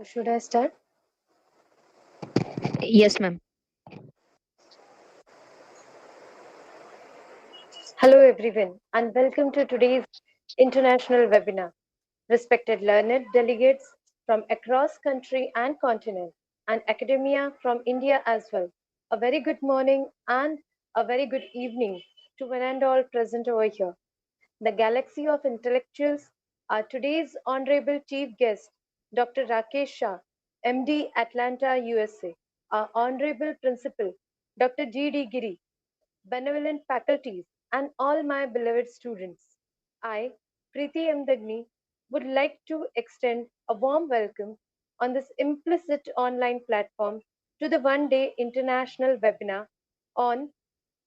Should I start? Yes, ma'am. Hello, everyone, and welcome to today's international webinar. Respected learned delegates from across country and continent, and academia from India as well. A very good morning and a very good evening to one and all present over here. The galaxy of intellectuals are today's honorable chief guest, Dr. Rakesh Shah, MD, Atlanta, USA, our honorable principal, Dr. G.D. Giri, benevolent faculties, and all my beloved students. I, Preeti M. Dagni, would like to extend a warm welcome on this implicit online platform to the one-day international webinar on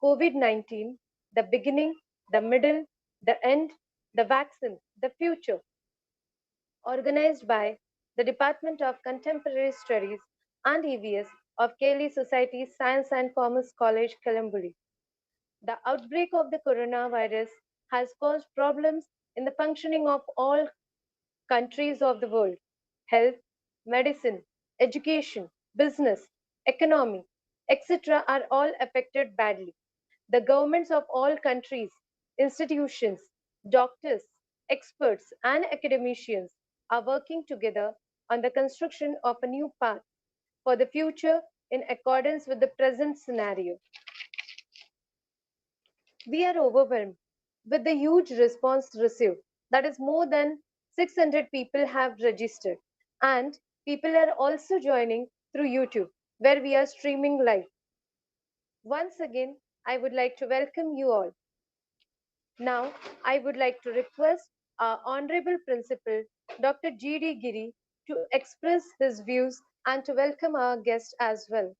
COVID-19, the beginning, the middle, the end, the vaccine, the future, organized by the Department of Contemporary Studies and EVS of Kelly Society Science and Commerce College, Kalamboli. The outbreak of the coronavirus has caused problems in the functioning of all countries of the world. Health, medicine, education, business, economy, etc. are all affected badly. The governments of all countries, institutions, doctors, experts, and academicians are working together on the construction of a new path for the future in accordance with the present scenario. We are overwhelmed with the huge response received. That is, more than 600 people have registered, and people are also joining through YouTube, where we are streaming live. Once again, I would like to welcome you all. Now, I would like to request our Honorable Principal, Dr. G.D. Giri, to express his views and to welcome our guest as well.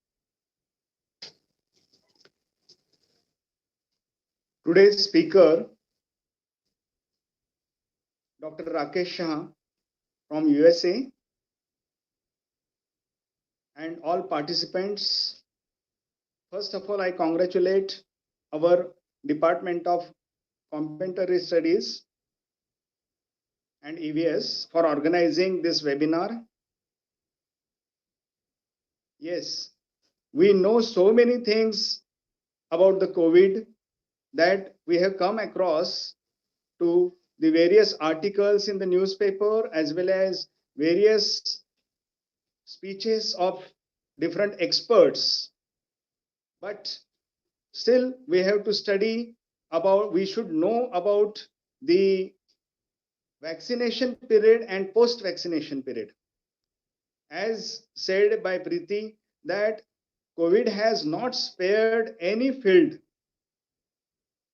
Today's speaker, Dr. Rakesh Shah from USA, and all participants. First of all, I congratulate our Department of Complementary Studies and EVS for organizing this webinar. Yes, we know so many things about the COVID that we have come across to the various articles in the newspaper as well as various speeches of different experts. But still, we have to study about, we should know about the vaccination period and post-vaccination period. As said by Preeti, that COVID has not spared any field,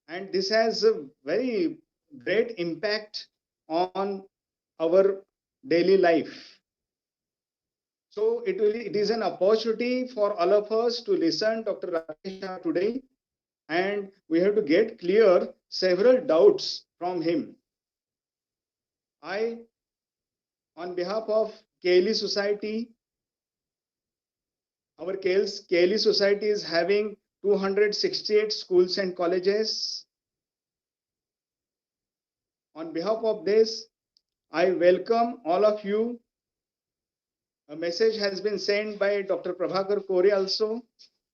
and this has a very great impact on our daily life. So it is an opportunity for all of us to listen Dr. Rakesh Shah today, and we have to get clear several doubts from him. I, on behalf of Kelly Society, our Kelly Society is having 268 schools and colleges. On behalf of this, I welcome all of you. A message has been sent by Dr. Prabhakar Kore also,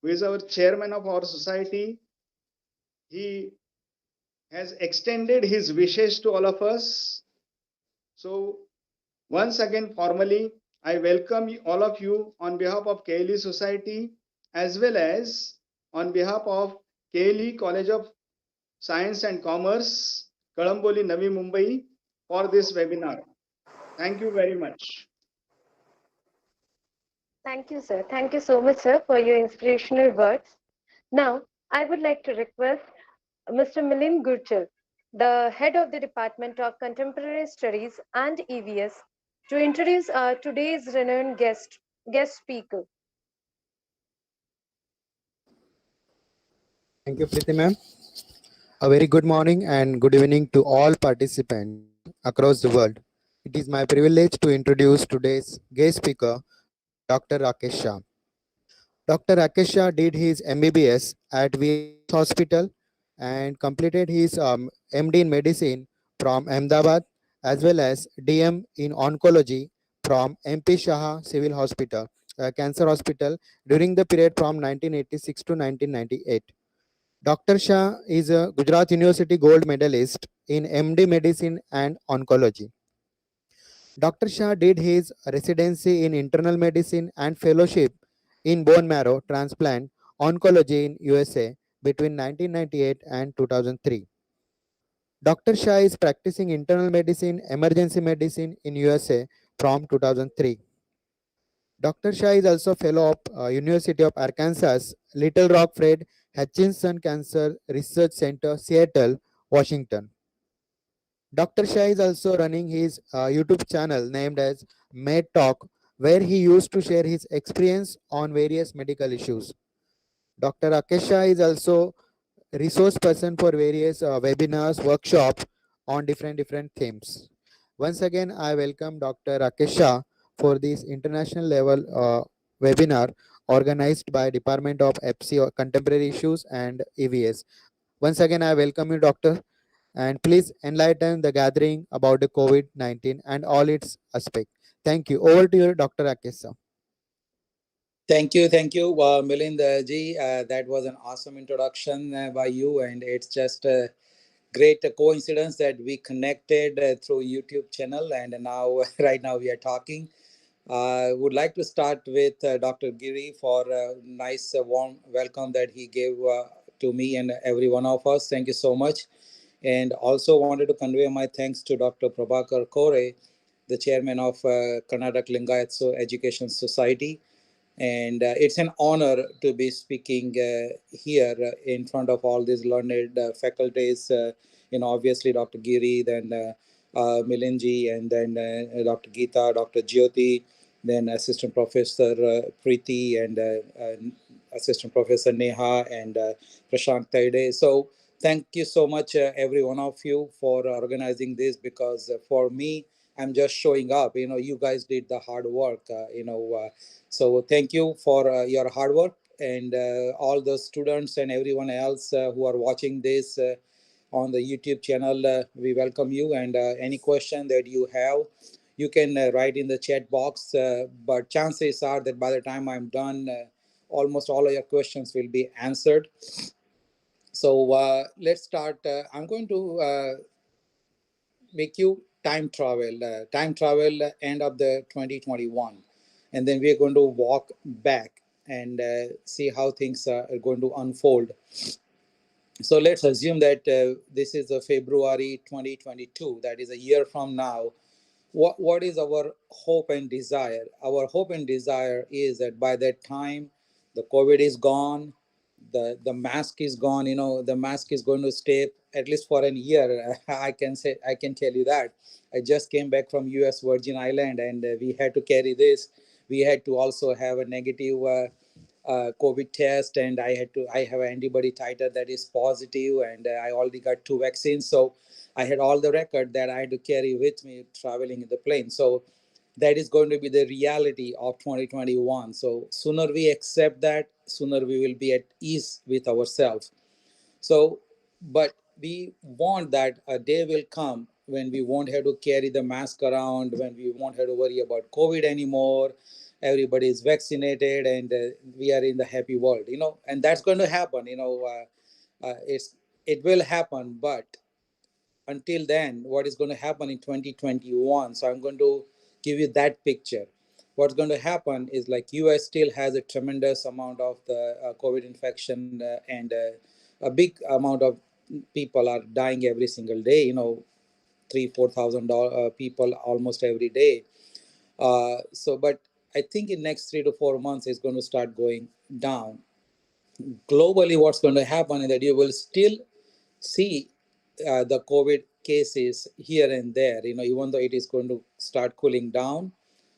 who is our chairman of our society. He has extended his wishes to all of us. So once again, formally, I welcome all of you on behalf of Kelly Society as well as on behalf of Kelly College of Science and Commerce, Kalamboli, Navi Mumbai, for this webinar. Thank you very much. Thank you, sir. Thank you so much, sir, for your inspirational words. Now, I would like to request Mr. Milind Gurchal, the head of the Department of Contemporary Studies and EVS, to introduce today's renowned guest speaker. Thank you, Preeti ma'am. A very good morning and good evening to all participants across the world. It is my privilege to introduce today's guest speaker, Dr. Rakesh Shah. Dr. Rakesh Shah did his MBBS at VS Hospital and completed his MD in Medicine from Ahmedabad as well as DM in Oncology from MP Shah Civil Hospital, Cancer Hospital, during the period from 1986 to 1998. Dr. Shah is a Gujarat University Gold Medalist in MD Medicine and Oncology. Dr. Shah did his residency in internal medicine and fellowship in bone marrow transplant oncology in USA between 1998 and 2003. Dr. Shah is practicing internal medicine, emergency medicine in USA from 2003. Dr. Shah is also fellow of University of Arkansas Little Rock Fred Hutchinson Cancer Research Center, Seattle, Washington. Dr. Shah is also running his YouTube channel named as Med Talk, where he used to share his experience on various medical issues. Dr. Rakesh Shah is also resource person for various webinars, workshops on different themes. Once again, I welcome Dr. Rakesh Shah for this international level webinar organized by Department of FC Contemporary Issues and EVS. Once again, I welcome you, Doctor, and please enlighten the gathering about the COVID-19 and all its aspects. Thank you. Over to you, Dr. Rakesh Shah. Thank you, Milind ji. That was an awesome introduction by you, and it's just a great coincidence that we connected through YouTube channel, and now right now we are talking. I would like to start with Dr. Giri for a nice, warm welcome that he gave to me and every one of us. Thank you so much. And also wanted to convey my thanks to Dr. Prabhakar Kore, the chairman of Karnataka Lingayat Education Society. And it's an honor to be speaking here in front of all these learned faculties. Obviously Dr. Giri, then Milinji, and then Dr. Geeta, Dr. Jyoti, then Assistant Professor Preeti, and Assistant Professor Neha, and Prashant Taide. So thank you so much, every one of you, for organizing this, because for me, I'm just showing up. You guys did the hard work. So thank you for your hard work, and all the students and everyone else who are watching this on the YouTube channel. We welcome you, and any question that you have, you can write in the chat box. But chances are that by the time I'm done, almost all of your questions will be answered. So let's start. I'm going to make you time travel end of the 2021, and then we're going to walk back and see how things are going to unfold. So let's assume that this is a February 2022, that is a year from now. What is our hope and desire? Our hope and desire is that by that time the COVID is gone, the mask is gone. The mask is going to stay at least for a year. I can tell you that. I just came back from US Virgin Island, and we had to carry this. We had to also have a negative COVID test, and I have an antibody titer that is positive, and I already got 2 vaccines. So I had all the record that I had to carry with me traveling in the plane. So that is going to be the reality of 2021. So sooner we accept that, sooner we will be at ease with ourselves. So, but we want that a day will come when we won't have to carry the mask around, when we won't have to worry about COVID anymore. Everybody is vaccinated, and we are in the happy world, and that's going to happen. It will happen, but until then, what is going to happen in 2021? So I'm going to give you that picture. What's going to happen is, like, US still has a tremendous amount of the COVID infection, and a big amount of people are dying every single day. 3,000-4,000 people almost every day. But I think in next 3 to 4 months it's going to start going down. Globally, what's going to happen is that you will still see the COVID cases here and there. Even though it is going to start cooling down,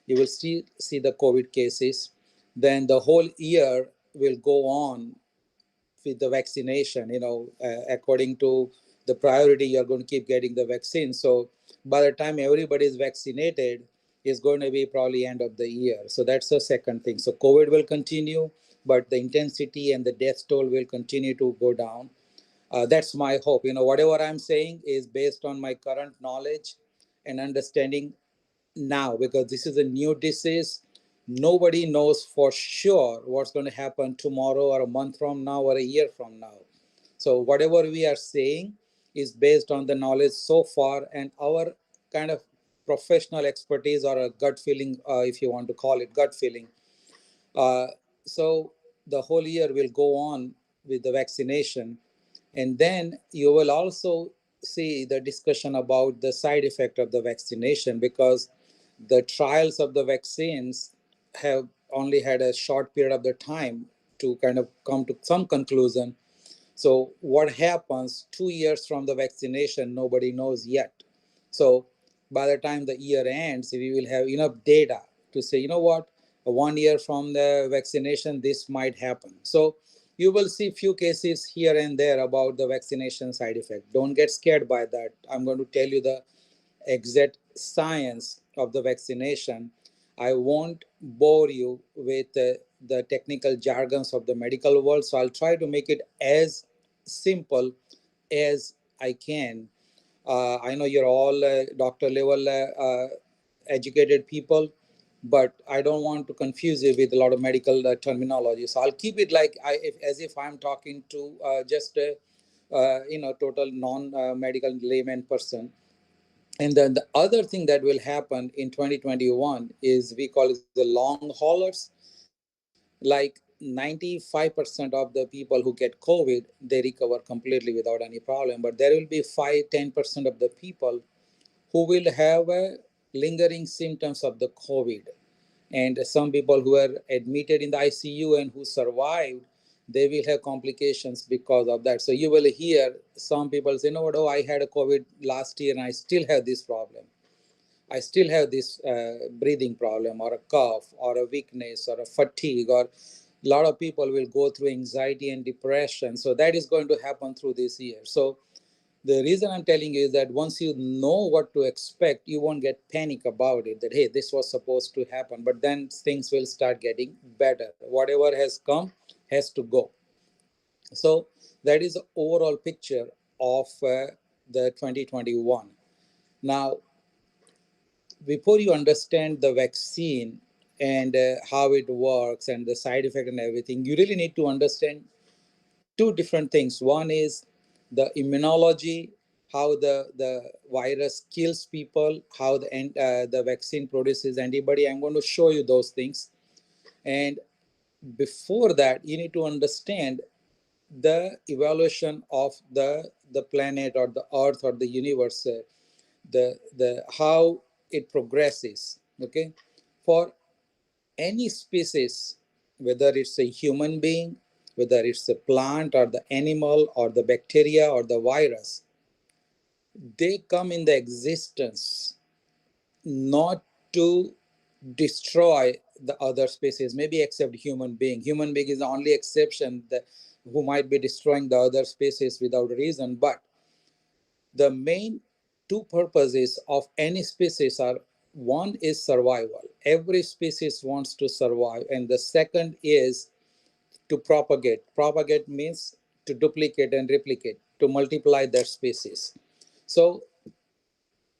you will still see the COVID cases. Then the whole year will go on with the vaccination. According to the priority, you're going to keep getting the vaccine. So by the time everybody is vaccinated, it's going to be probably end of the year. So that's the second thing. So COVID will continue, but the intensity and the death toll will continue to go down. That's my hope. Whatever I'm saying is based on my current knowledge and understanding now, because this is a new disease. Nobody knows for sure what's going to happen tomorrow or a month from now or a year from now. So whatever we are saying is based on the knowledge so far and our kind of professional expertise or a gut feeling, if you want to call it gut feeling. uh, so the whole year will go on with the vaccination. And then you will also see the discussion about the side effect of the vaccination, because the trials of the vaccines have only had a short period of the time to kind of come to some conclusion. So what happens 2 years from the vaccination, nobody knows yet. So by the time the year ends, we will have enough data to say, you know what, 1 year from the vaccination, this might happen. So you will see few cases here and there about the vaccination side effect. Don't get scared by that. I'm going to tell you the exact science of the vaccination. I won't bore you with the technical jargons of the medical world, so I'll try to make it as simple as I can. I know you're all doctor level educated people, but I don't want to confuse you with a lot of medical terminology. So I'll keep it like as if I'm talking to just a total non-medical layman person. And then the other thing that will happen in 2021 is we call it the long haulers. Like 95% of the people who get COVID, they recover completely without any problem. But there will be 5-10% of the people who will have lingering symptoms of the COVID. And some people who are admitted in the ICU and who survived, they will have complications because of that. So you will hear some people say, no, oh, I had a COVID last year and I still have this problem. I still have this breathing problem or a cough or a weakness or a fatigue, or a lot of people will go through anxiety and depression. So that is going to happen through this year. So the reason I'm telling you is that once you know what to expect, you won't get panic about it, that, hey, this was supposed to happen. But then things will start getting better. Whatever has come has to go. So that is the overall picture of the 2021. Now, before you understand the vaccine and how it works and the side effect and everything, you really need to understand two different things. One is the immunology, how the virus kills people, how the vaccine produces antibody. I'm going to show you those things. And before that, you need to understand the evolution of the planet or the earth or the universe, the how it progresses. Okay, for any species, whether it's a human being, whether it's a plant or the animal or the bacteria or the virus, they come in the existence not to destroy the other species, maybe except human being. Human being is the only exception that who might be destroying the other species without reason. But the main two purposes of any species are, one is survival. Every species wants to survive. And the second is to propagate. Propagate means to duplicate and replicate, to multiply their species. So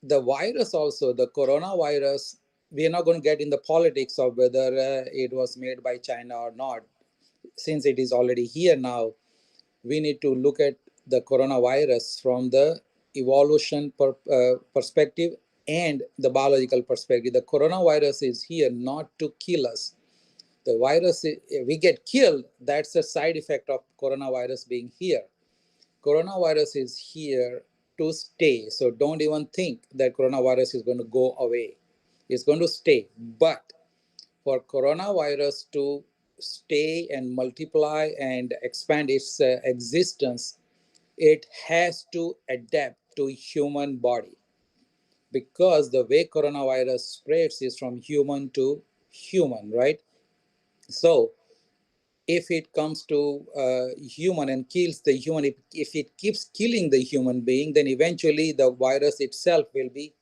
the virus also, the coronavirus, we are not going to get in the politics of whether it was made by China or not. Since it is already here now, we need to look at the coronavirus from the evolution perspective and the biological perspective. The coronavirus is here not to kill us. The virus, if we get killed, that's a side effect of coronavirus being here. Coronavirus is here to stay. So don't even think that coronavirus is going to go away. It's going to stay. But for coronavirus to stay and multiply and expand its existence, it has to adapt to human body, because the way coronavirus spreads is from human to human, right? So if it comes to human and kills the human, if it keeps killing the human being, then eventually the virus itself will be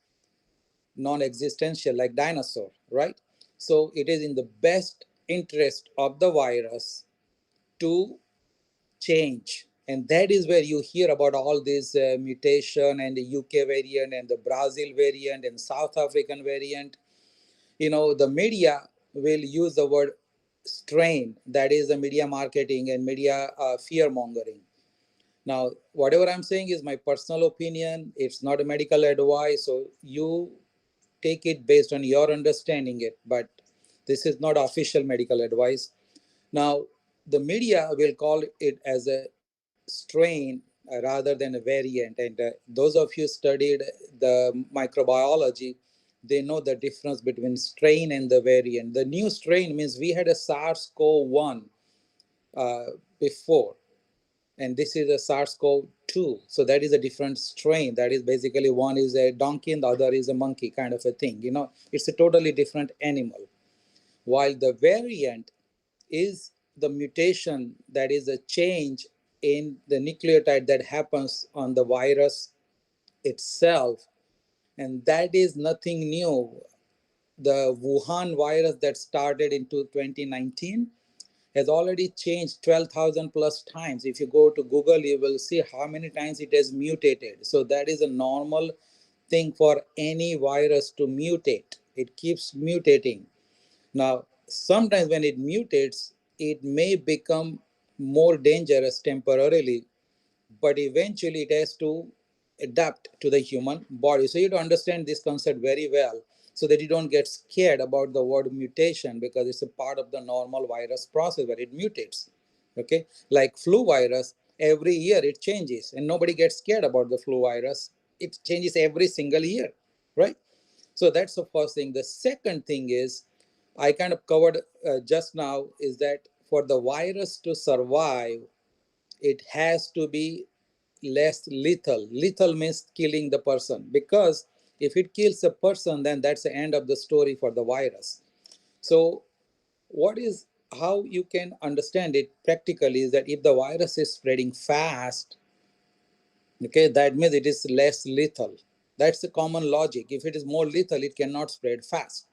non-existential, like dinosaur, right? So it is in the best interest of the virus to change. And that is where you hear about all this mutation and the UK variant and the Brazil variant and South African variant. The media will use the word strain, that is the media marketing and media fear mongering. Now, whatever I'm saying is my personal opinion. It's not a medical advice, so you take it based on your understanding it. But this is not official medical advice. Now, the media will call it as a strain rather than a variant. And those of you studied the microbiology, they know the difference between strain and the variant. The new strain means we had a SARS-CoV-1 uh, before, and this is a SARS-CoV-2. So that is a different strain. That is basically one is a donkey and the other is a monkey kind of a thing. It's a totally different animal. While the variant is the mutation, that is a change in the nucleotide that happens on the virus itself. And that is nothing new. The Wuhan virus that started into 2019 has already changed 12,000 plus times. If you go to Google, you will see how many times it has mutated. So that is a normal thing for any virus to mutate. It keeps mutating. Now, sometimes when it mutates, it may become more dangerous temporarily, but eventually it has to adapt to the human body. So you have to understand this concept very well so that you don't get scared about the word mutation, because it's a part of the normal virus process where it mutates. Okay, like flu virus, every year it changes and nobody gets scared about the flu virus. It changes every single year, right? So that's the first thing. The second thing is, I kind of covered just now, is that for the virus to survive, it has to be less lethal. Lethal means killing the person, because if it kills a person, then that's the end of the story for the virus. So, what is how you can understand it practically is that if the virus is spreading fast, okay, that means it is less lethal. That's the common logic. If it is more lethal, it cannot spread fast.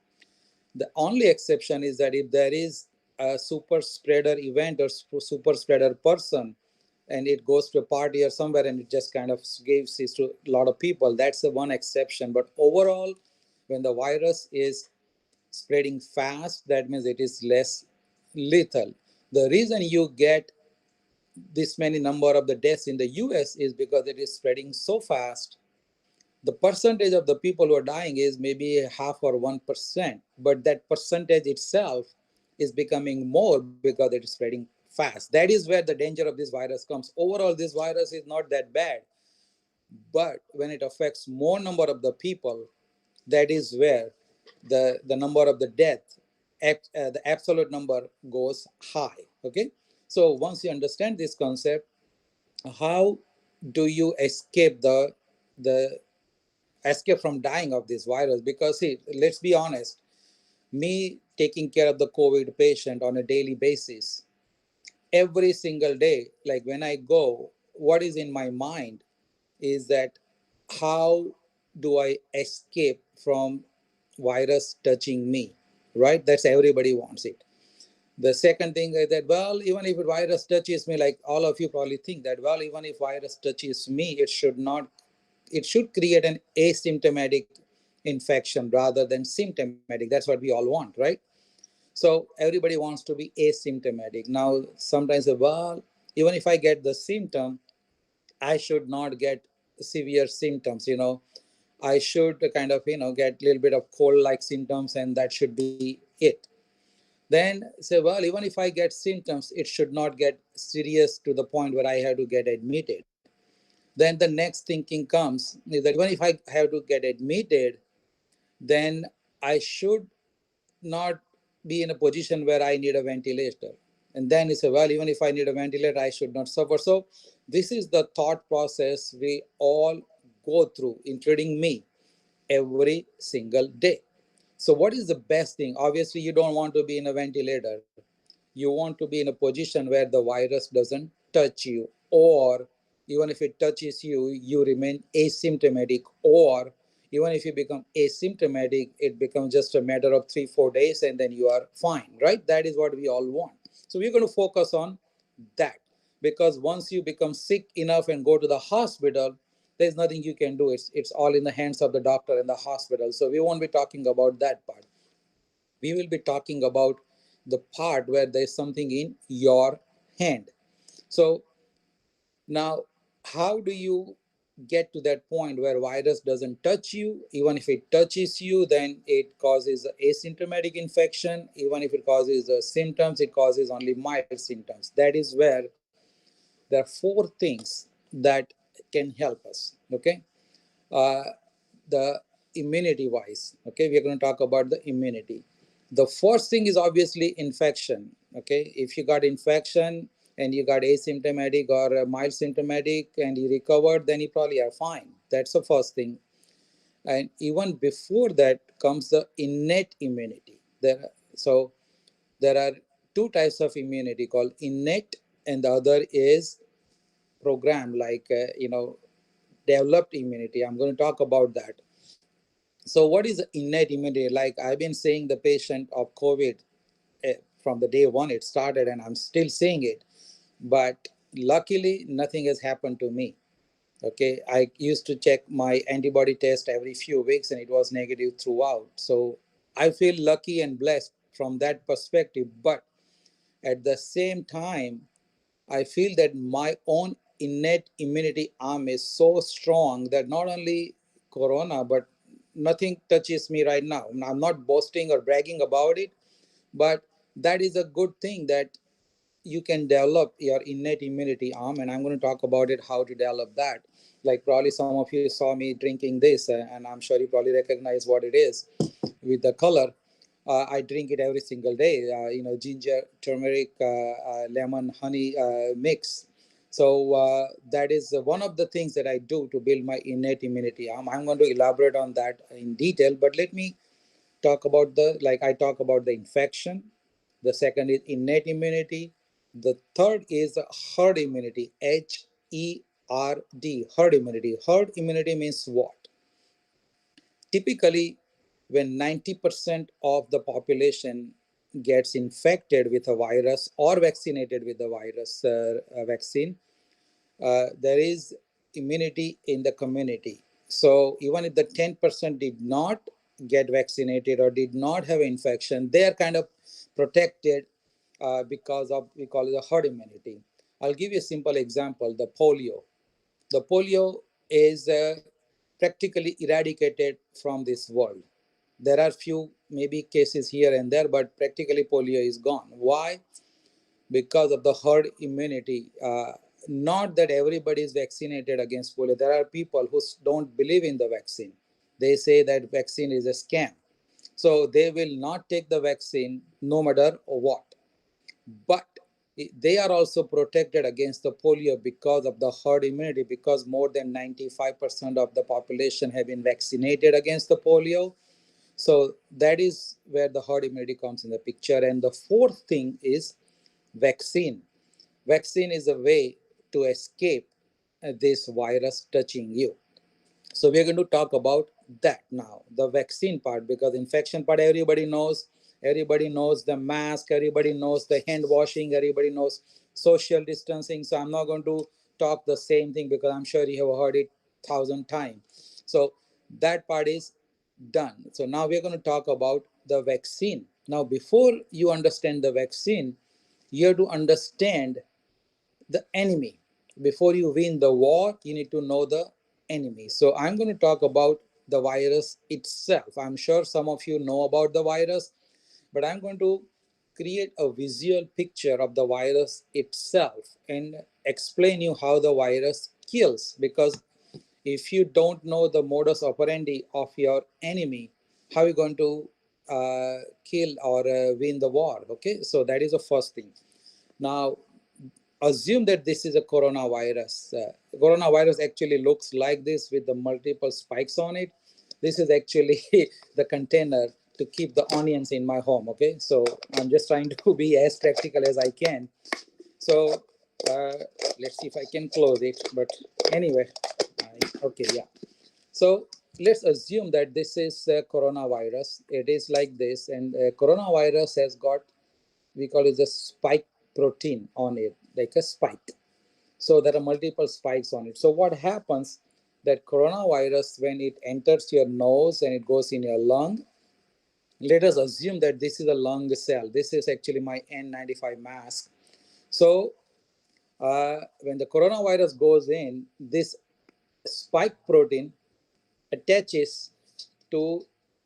The only exception is that if there is a super spreader event or super spreader person, and it goes to a party or somewhere and it just kind of gives it to a lot of people, that's the one exception. But overall, when the virus is spreading fast, that means it is less lethal. The reason you get this many number of the deaths in the US is because it is spreading so fast. The percentage of the people who are dying is maybe half or 1%, but that percentage itself is becoming more because it is spreading fast. That is where the danger of this virus comes. Overall, this virus is not that bad, but when it affects more number of the people, that is where the number of the death, the absolute number goes high. Okay, so once you understand this concept, how do you the escape from dying of this virus? Because see, let's be honest, me taking care of the COVID patient on a daily basis, every single day, like when I go, what is in my mind is that how do I escape from virus touching me, right? That's everybody wants it. The second thing is that, well, even if a virus touches me, like all of you probably think that, well, even if virus touches me, it should create an asymptomatic infection rather than symptomatic. That's what we all want, right? So everybody wants to be asymptomatic. Now, sometimes, well, even if I get the symptom, I should not get severe symptoms. I should kind of, get a little bit of cold like symptoms, and that should be it. Then say, well, even if I get symptoms, it should not get serious to the point where I have to get admitted. Then the next thinking comes is that even if I have to get admitted, then I should not be in a position where I need a ventilator. And then you say, well, even if I need a ventilator, I should not suffer. So this is the thought process we all go through, including me, every single day. So what is the best thing? Obviously, you don't want to be in a ventilator. You want to be in a position where the virus doesn't touch you, or even if it touches you, you remain asymptomatic, or even if you become asymptomatic, it becomes just a matter of 3 4 days and then you are fine, right? That is what we all want. So we're going to focus on that, because once you become sick enough and go to the hospital, there's nothing you can do. It's all in the hands of the doctor and the hospital. So we won't be talking about that part. we will be talking about the part where there's something in your hand. So now, how do you get to that point where virus doesn't touch you? Even if it touches you, then it causes asymptomatic infection. Even if it causes symptoms, it causes only mild symptoms. That is where there are four things that can help us. Okay, uh, the immunity wise. Okay, we are going to talk about the immunity. The first thing is obviously infection. Okay, if you got infection and you got asymptomatic or mild symptomatic and you recovered, then you probably are fine. That's the first thing. And even before that comes the innate immunity. So there are two types of immunity called innate, and the other is program, like developed immunity. I'm going to talk about that. So what is innate immunity? Like I've been saying the patient of COVID from the day one it started, and I'm still saying it. But luckily, nothing has happened to me. Okay, I used to check my antibody test every few weeks, and it was negative throughout. So I feel lucky and blessed from that perspective. But at the same time, I feel that my own innate immunity arm is so strong that not only corona, but nothing touches me right now. I'm not boasting or bragging about it, but that is a good thing that you can develop your innate immunity arm. And I'm going to talk about it, how to develop that. Like probably some of you saw me drinking this, and I'm sure you probably recognize what it is with the color. I drink it every single day. Ginger, turmeric, lemon, honey mix. So that is one of the things that I do to build my innate immunity. I'm going to elaborate on that in detail, but let me talk about I talk about the infection. The second is innate immunity. The third is herd immunity, HERD, herd immunity. Herd immunity means what? Typically, when 90% of the population gets infected with a virus or vaccinated with the virus vaccine, there is immunity in the community. So even if the 10% did not get vaccinated or did not have infection, they are kind of protected because of, we call it the herd immunity. I'll give you a simple example, the polio. The polio is practically eradicated from this world. There are few maybe cases here and there, but practically polio is gone. Why? Because of the herd immunity. Not that everybody is vaccinated against polio. There are people who don't believe in the vaccine. They say that vaccine is a scam. So they will not take the vaccine no matter what. But they are also protected against the polio because of the herd immunity, because more than 95% of the population have been vaccinated against the polio. So that is where the herd immunity comes in the picture. And the fourth thing is vaccine. Vaccine is a way to escape this virus touching you. So we're going to talk about that now, the vaccine part, because infection part everybody knows. Everybody knows the mask, everybody knows the hand washing, everybody knows social distancing. So I'm not going to talk the same thing because I'm sure you have heard it 1,000 times. So that part is done. So now we're going to talk about the vaccine. Now, before you understand the vaccine, you have to understand the enemy. Before you win the war, you need to know the enemy. So I'm going to talk about the virus itself. I'm sure some of you know about the virus, but I'm going to create a visual picture of the virus itself and explain you how the virus kills. Because if you don't know the modus operandi of your enemy, how are you going to kill or win the war? Okay, so that is the first thing. Now, assume that this is a coronavirus. Coronavirus actually looks like this with the multiple spikes on it. This is actually the container to keep the onions in my home. Okay, so I'm just trying to be as practical as I can. So let's see if I can close it. But anyway, okay, yeah. So let's assume that this is coronavirus. It is like this, and coronavirus has got, we call it the spike protein on it, like a spike. So there are multiple spikes on it. So what happens that coronavirus, when it enters your nose and it goes in your lung, Let us assume that this is a lung cell. This is actually my N95 mask. So when the coronavirus goes in, this spike protein attaches to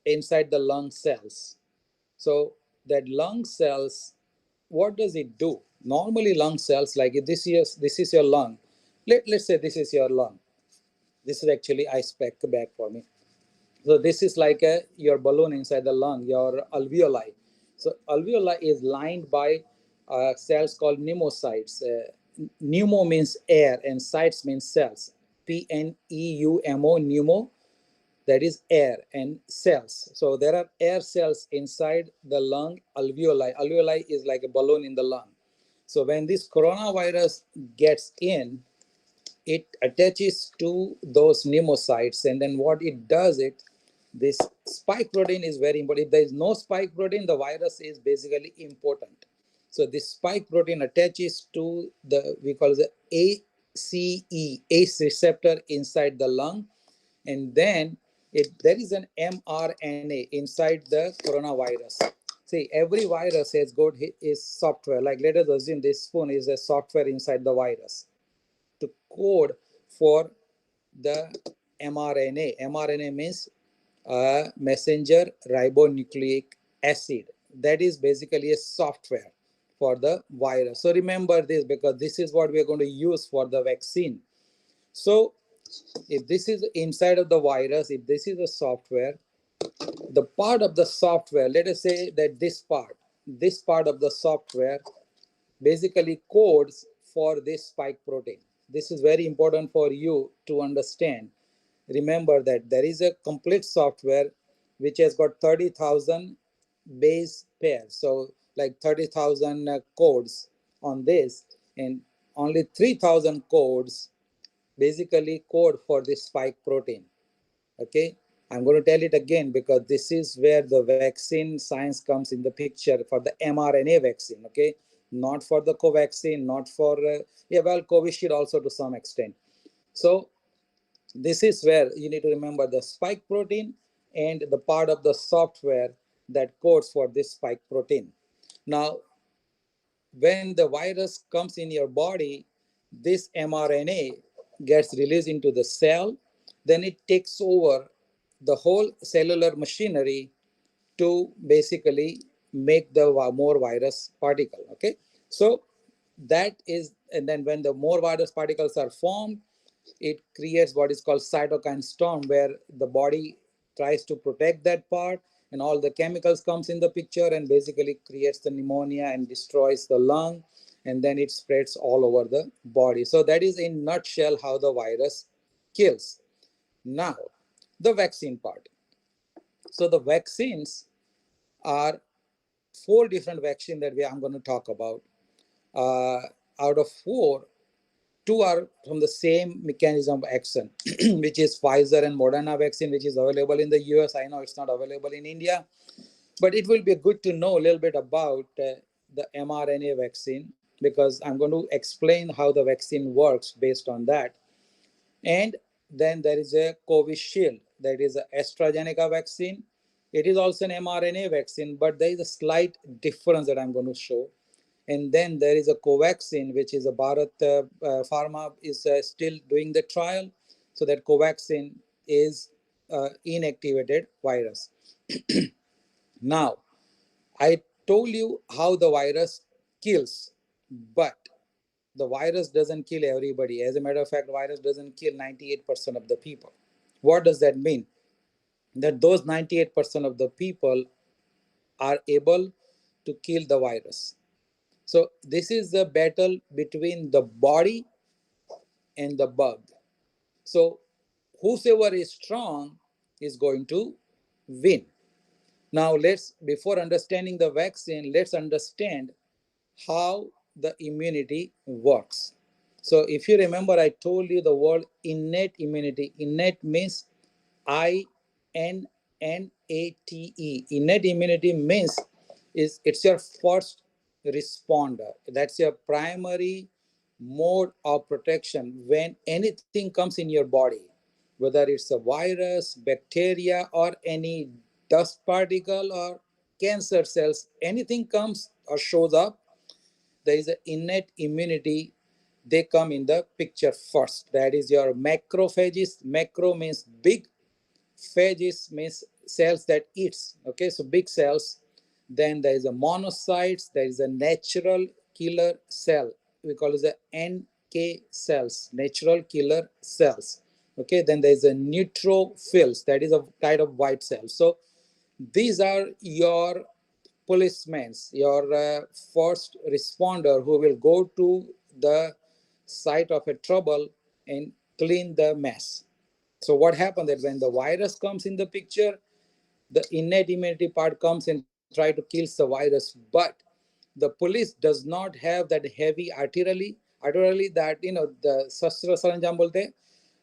inside the lung cells. So that lung cells, what does it do? Normally lung cells, like if this is your lung. Let's say this is your lung. This is actually I spec back for me. So this is like your balloon inside the lung, your alveoli. So alveoli is lined by cells called pneumocytes. Pneumo means air and cytes means cells. Pneumo, pneumo, that is air and cells. So there are air cells inside the lung alveoli. Alveoli is like a balloon in the lung. So when this coronavirus gets in, it attaches to those pneumocytes, and then what it does, it this spike protein is very important. If there is no spike protein, the virus is basically impotent. So this spike protein attaches to the, we call it the ACE receptor inside the lung, and then there is an mRNA inside the coronavirus. See, every virus has got is software. Like let us assume this spoon is a software inside the virus to code for the mRNA. mRNA means messenger ribonucleic acid. That is basically a software for the virus. So remember this, because this is what we are going to use for the vaccine. So if this is inside of the virus, if this is a software, the part of the software, let us say that this part of the software basically codes for this spike protein. This is very important for you to understand. Remember that there is a complete software which has got 30,000 base pairs. So like 30,000 codes on this, and only 3,000 codes basically code for this spike protein. Okay, I'm going to tell it again because this is where the vaccine science comes in the picture for the mRNA vaccine. Okay, not for the Covaxine, not for yeah, well, covishield also to some extent. So this is where you need to remember the spike protein and the part of the software that codes for this spike protein. Now when the virus comes in your body, this mRNA gets released into the cell, then it takes over the whole cellular machinery to basically make the more virus particle. Okay, so that is, and then when the more virus particles are formed, it creates what is called cytokine storm, where the body tries to protect that part, and all the chemicals comes in the picture and basically creates the pneumonia and destroys the lung, and then it spreads all over the body. So that is in nutshell how the virus kills. Now the vaccine part. So the vaccines are four different vaccines that I'm going to talk about. Out of four, two are from the same mechanism of action, which is Pfizer and Moderna vaccine, which is available in the US. I know it's not available in India, but it will be good to know a little bit about the mRNA vaccine, because I'm going to explain how the vaccine works based on that. And then there is a covishield, that is a Astrazeneca vaccine. It is also an mRNA vaccine, but there is a slight difference that I'm going to show. And then there is a Covaxine, which is a Bharat Pharma is still doing the trial. So that Covaxine is inactivated virus. Now, I told you how the virus kills, but the virus doesn't kill everybody. As a matter of fact, virus doesn't kill 98% of the people. What does that mean? That those 98% of the people are able to kill the virus. So this is the battle between the body and the bug. So whosoever is strong is going to win. Now let's, before understanding the vaccine, let's understand how the immunity works. So if you remember, I told you the word innate immunity. Innate means INNATE. Innate immunity means is it's your first responder. That's your primary mode of protection when anything comes in your body, whether it's a virus, bacteria, or any dust particle or cancer cells, anything comes or shows up, there is an innate immunity. They come in the picture first. That is your macrophages. Macro means big, phages means cells that eats. Okay, so big cells. Then there is a monocytes. There is a natural killer cell. We call it the NK cells, natural killer cells. Okay, then there is a neutrophils. That is a kind of white cell. So these are your policemen, your first responder who will go to the site of a trouble and clean the mess. So what happened that when the virus comes in the picture, the innate immunity part comes and try to kill the virus, but the police does not have that heavy artillery that the shastra saranjam bolte,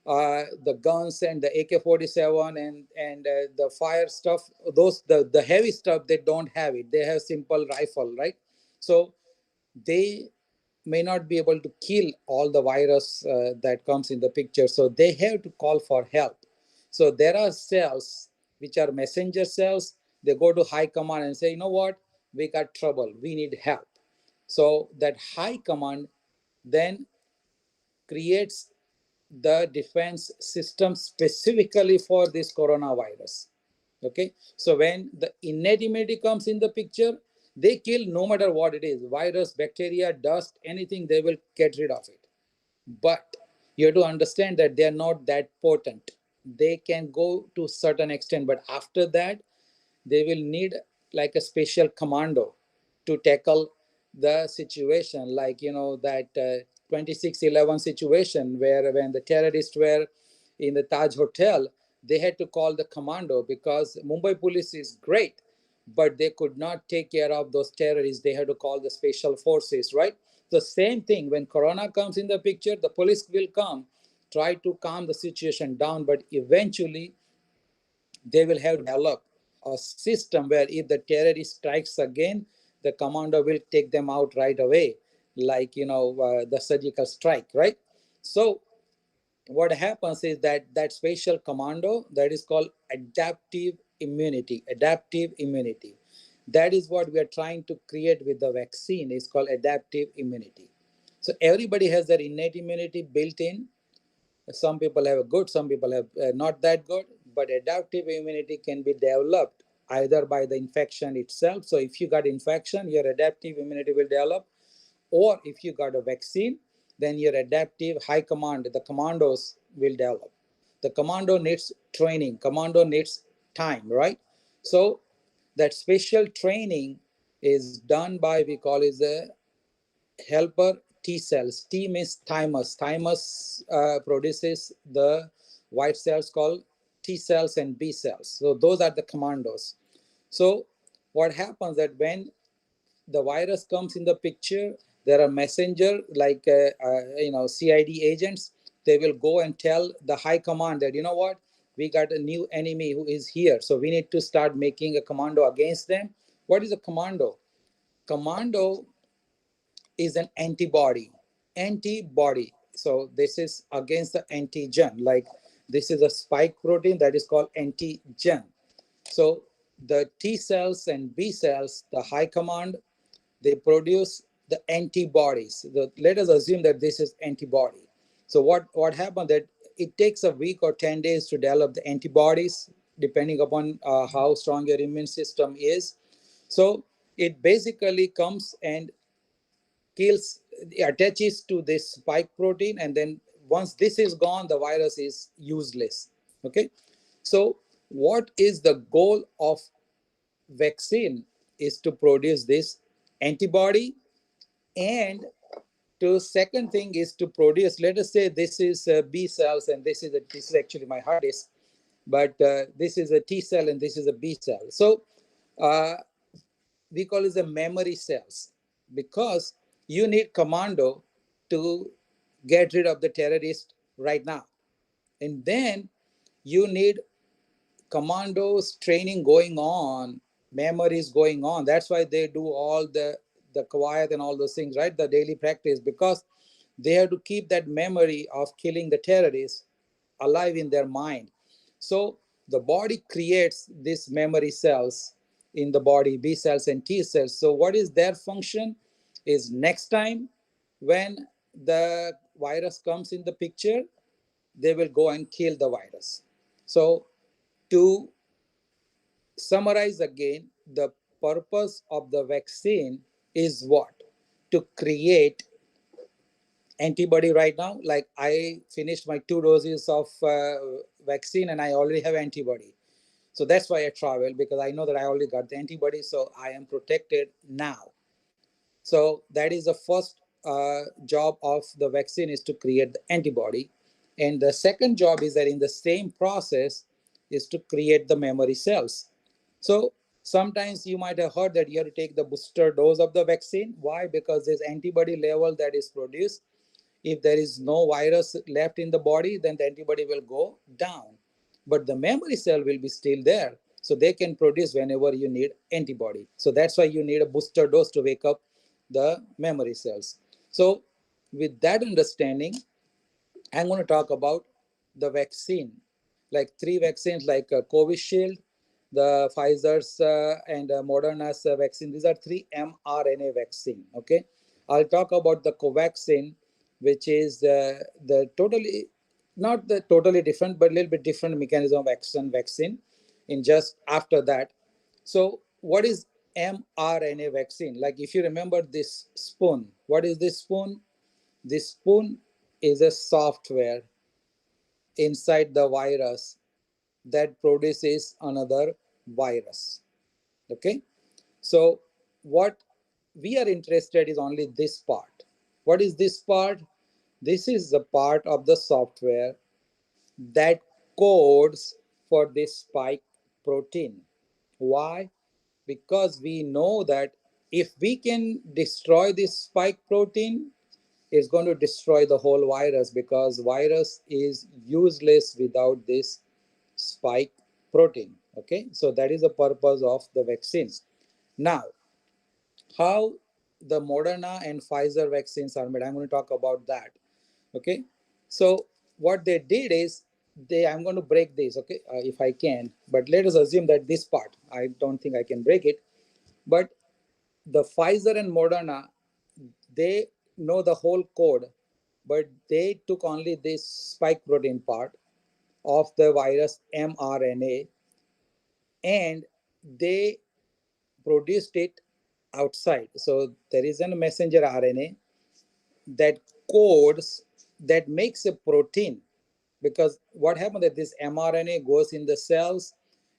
the guns and the AK-47 and the fire stuff. Those the heavy stuff, they don't have it. They have simple rifle, right? So they may not be able to kill all the virus that comes in the picture. So they have to call for help. So there are cells which are messenger cells. They go to high command and say, you know what, we got trouble, we need help. So that high command then creates the defense system specifically for this coronavirus. Okay, so when the innate immunity comes in the picture, they kill no matter what it is, virus, bacteria, dust, anything, they will get rid of it. But you have to understand that they are not that potent. They can go to certain extent, but after that they will need like a special commando to tackle the situation, like that 26/11 situation where when the terrorists were in the Taj Hotel, they had to call the commando because Mumbai police is great, but they could not take care of those terrorists. They had to call the special forces, right? The same thing when corona comes in the picture, the police will come, try to calm the situation down, but eventually they will have to develop a system where if the terrorist strikes again, the commander will take them out right away, like the surgical strike, right? So what happens is that that special commando, that is called adaptive immunity. That is what we are trying to create with the vaccine. It's called adaptive immunity. So everybody has their innate immunity built in. Some people have a good, some people have not that good, but adaptive immunity can be developed either by the infection itself. So if you got infection, your adaptive immunity will develop, or if you got a vaccine, then your adaptive high command, the commandos will develop. The commando needs training, commando needs time, right? So that special training is done by, we call it the helper T cells. T means thymus. Thymus produces the white cells called T cells and B cells. So those are the commandos. So what happens that when the virus comes in the picture, there are messenger like CID agents. They will go and tell the high command that, you know what, we got a new enemy who is here, so we need to start making a commando against them. What is a commando? Commando is an antibody. So this is against the antigen. Like this is a spike protein that is called antigen. So the T cells and B cells, the high command, they produce the antibodies. Let us assume that this is antibody. So what happened that it takes a week or 10 days to develop the antibodies, depending upon how strong your immune system is. So it basically comes and kills, attaches to this spike protein, and then once this is gone, the virus is useless. Okay, so what is the goal of vaccine is to produce this antibody, and to second thing is to produce, let us say this is B cells and this is actually my hard disk, but this is a T cell and this is a B cell. So uh, we call it the memory cells, because you need commando to get rid of the terrorist right now, and then you need commandos training going on, memories going on. That's why they do all the quiet and all those things, right? The daily practice, because they have to keep that memory of killing the terrorists alive in their mind. So the body creates these memory cells in the body, B cells and T cells. So what is their function is next time when the virus comes in the picture, they will go and kill the virus. So to summarize again, the purpose of the vaccine is what? To create antibody right now. Like I finished my 2 doses of vaccine and I already have antibody. So that's why I travel, because I know that I already got the antibody, so I am protected now. So that is the first job of the vaccine, is to create the antibody. And the second job is that in the same process is to create the memory cells. So sometimes you might have heard that you have to take the booster dose of the vaccine. Why? Because there's antibody level that is produced. If there is no virus left in the body, then the antibody will go down. But the memory cell will be still there. So they can produce whenever you need antibody. So that's why you need a booster dose to wake up the memory cells. So with that understanding, I'm going to talk about the vaccine, like three vaccines, like Covishield, the Pfizer's and Moderna's vaccine. These are three mRNA vaccine. Okay, I'll talk about the Covaxine, which is the totally not the totally different, but a little bit different mechanism of action vaccine. In just after that, so what is mRNA vaccine? Like if you remember this spoon, what is this spoon? This spoon is a software inside the virus that produces another virus. Okay, so what we are interested is only this part. What is this part? This is the part of the software that codes for this spike protein. Why? Because we know that if we can destroy this spike protein, it's going to destroy the whole virus, because virus is useless without this spike protein. Okay, so that is the purpose of the vaccines. Now, how the Moderna and Pfizer vaccines are made, I'm going to talk about that. Okay, so what they did is I'm going to break this, okay, if I can, but let us assume that this part, I don't think I can break it. But the Pfizer and Moderna, they know the whole code, but they took only this spike protein part of the virus mRNA, and they produced it outside. So there is a messenger RNA that codes, that makes a protein, because what happens that this mRNA goes in the cells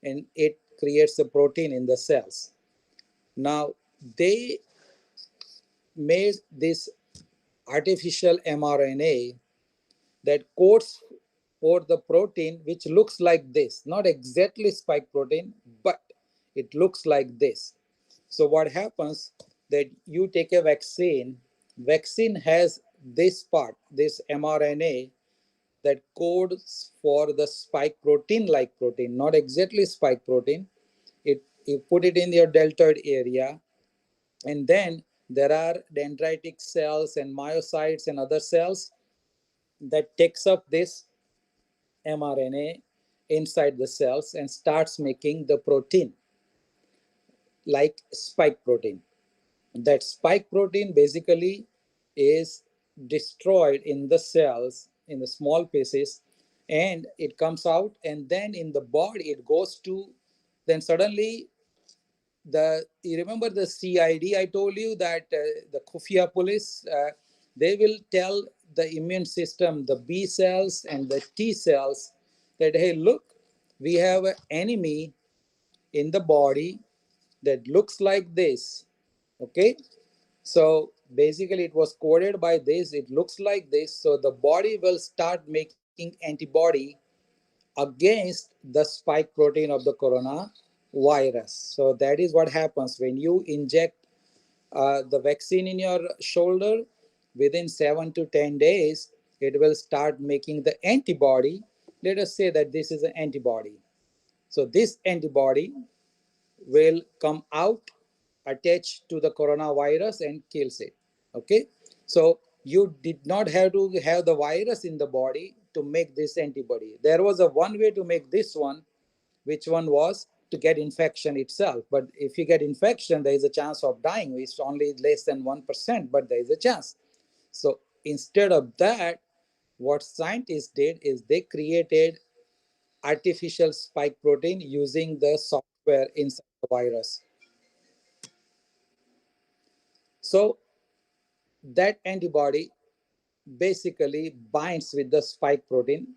and it creates a protein in the cells. Now they made this artificial mRNA that codes for the protein, which looks like this, not exactly spike protein, but it looks like this. So what happens that you take a vaccine has this part, this mRNA that codes for the spike protein like protein, not exactly spike protein. It you put it in your deltoid area, and then there are dendritic cells and myocytes and other cells that takes up this mRNA inside the cells and starts making the protein like spike protein. That spike protein basically is destroyed in the cells in the small pieces, and it comes out, and then in the body it goes to, then suddenly you remember the CID, I told you that the Khufia police, they will tell the immune system, the B cells and the T cells, that hey, look, we have an enemy in the body that looks like this. Okay, so basically it was coded by this, it looks like this, so the body will start making antibody against the spike protein of the coronavirus. So that is what happens when you inject the vaccine in your shoulder. Within 7 to 10 days, it will start making the antibody. Let us say that this is an antibody. So this antibody will come out, attached to the coronavirus and kills it. Okay, so you did not have to have the virus in the body to make this antibody. There was a one way to make this one, which one was to get infection itself. But if you get infection, there is a chance of dying. It's only less than 1%, but there is a chance. So instead of that, what scientists did is they created artificial spike protein using the software inside the virus. So that antibody basically binds with the spike protein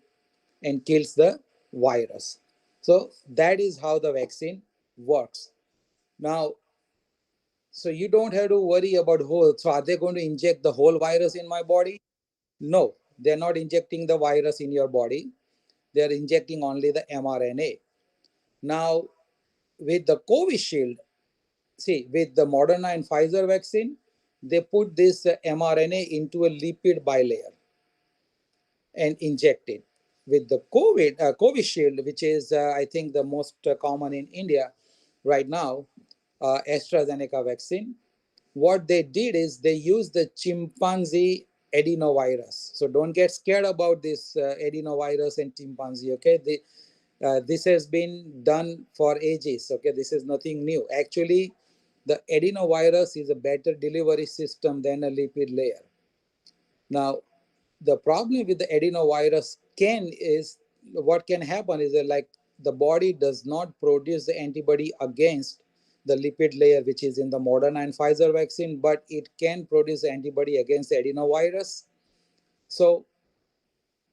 and kills the virus. So that is how the vaccine works. Now, so you don't have to worry about whole. So are they going to inject the whole virus in my body? No, they're not injecting the virus in your body. They're injecting only the mRNA. Now, with the covishield, see, with the Moderna and Pfizer vaccine, they put this mRNA into a lipid bilayer and inject it. With the Covishield, which is, I think, the most common in India right now, Astrazeneca vaccine, what they did is they used the chimpanzee adenovirus. So don't get scared about this adenovirus and chimpanzee, okay? This has been done for ages, okay? This is nothing new. Actually, the adenovirus is a better delivery system than a lipid layer. Now, the problem with the adenovirus is what can happen is that, like, the body does not produce the antibody against the lipid layer, which is in the Moderna and Pfizer vaccine, but it can produce antibody against the adenovirus. So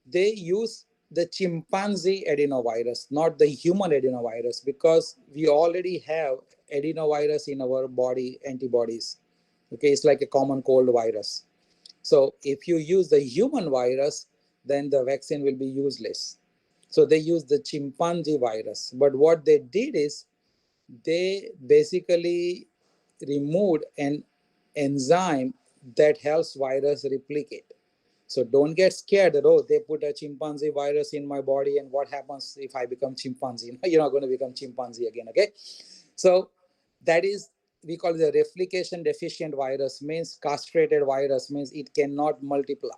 they use the chimpanzee adenovirus, not the human adenovirus, because we already have adenovirus in our body antibodies. Okay, it's like a common cold virus. So if you use the human virus, then the vaccine will be useless. So they use the chimpanzee virus. But what they did is they basically removed an enzyme that helps virus replicate. So don't get scared that, oh, they put a chimpanzee virus in my body and what happens if I become chimpanzee? You're not going to become chimpanzee again, okay? So that is, we call it the replication deficient virus, means castrated virus, means it cannot multiply.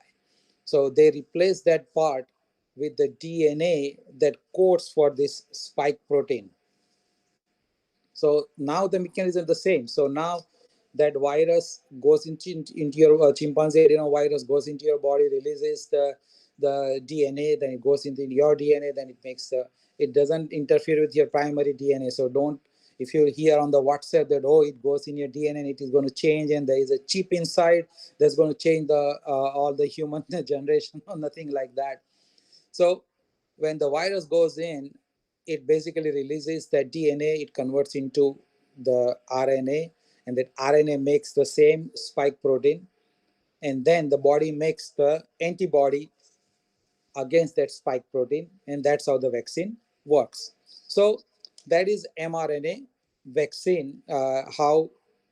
So they replace that part with the DNA that codes for this spike protein. So now the mechanism is the same. So now that virus goes into your chimpanzee adenovirus goes into your body, releases the DNA, then it goes into your DNA, then it makes it doesn't interfere with your primary DNA. So don't, if you hear on the WhatsApp that, oh, it goes in your DNA and it is going to change and there is a chip inside that's going to change the all the human generation or nothing like that. So when the virus goes in, it basically releases that DNA, it converts into the RNA, and that RNA makes the same spike protein, and then the body makes the antibody against that spike protein, and that's how the vaccine works. So that is mRNA vaccine, how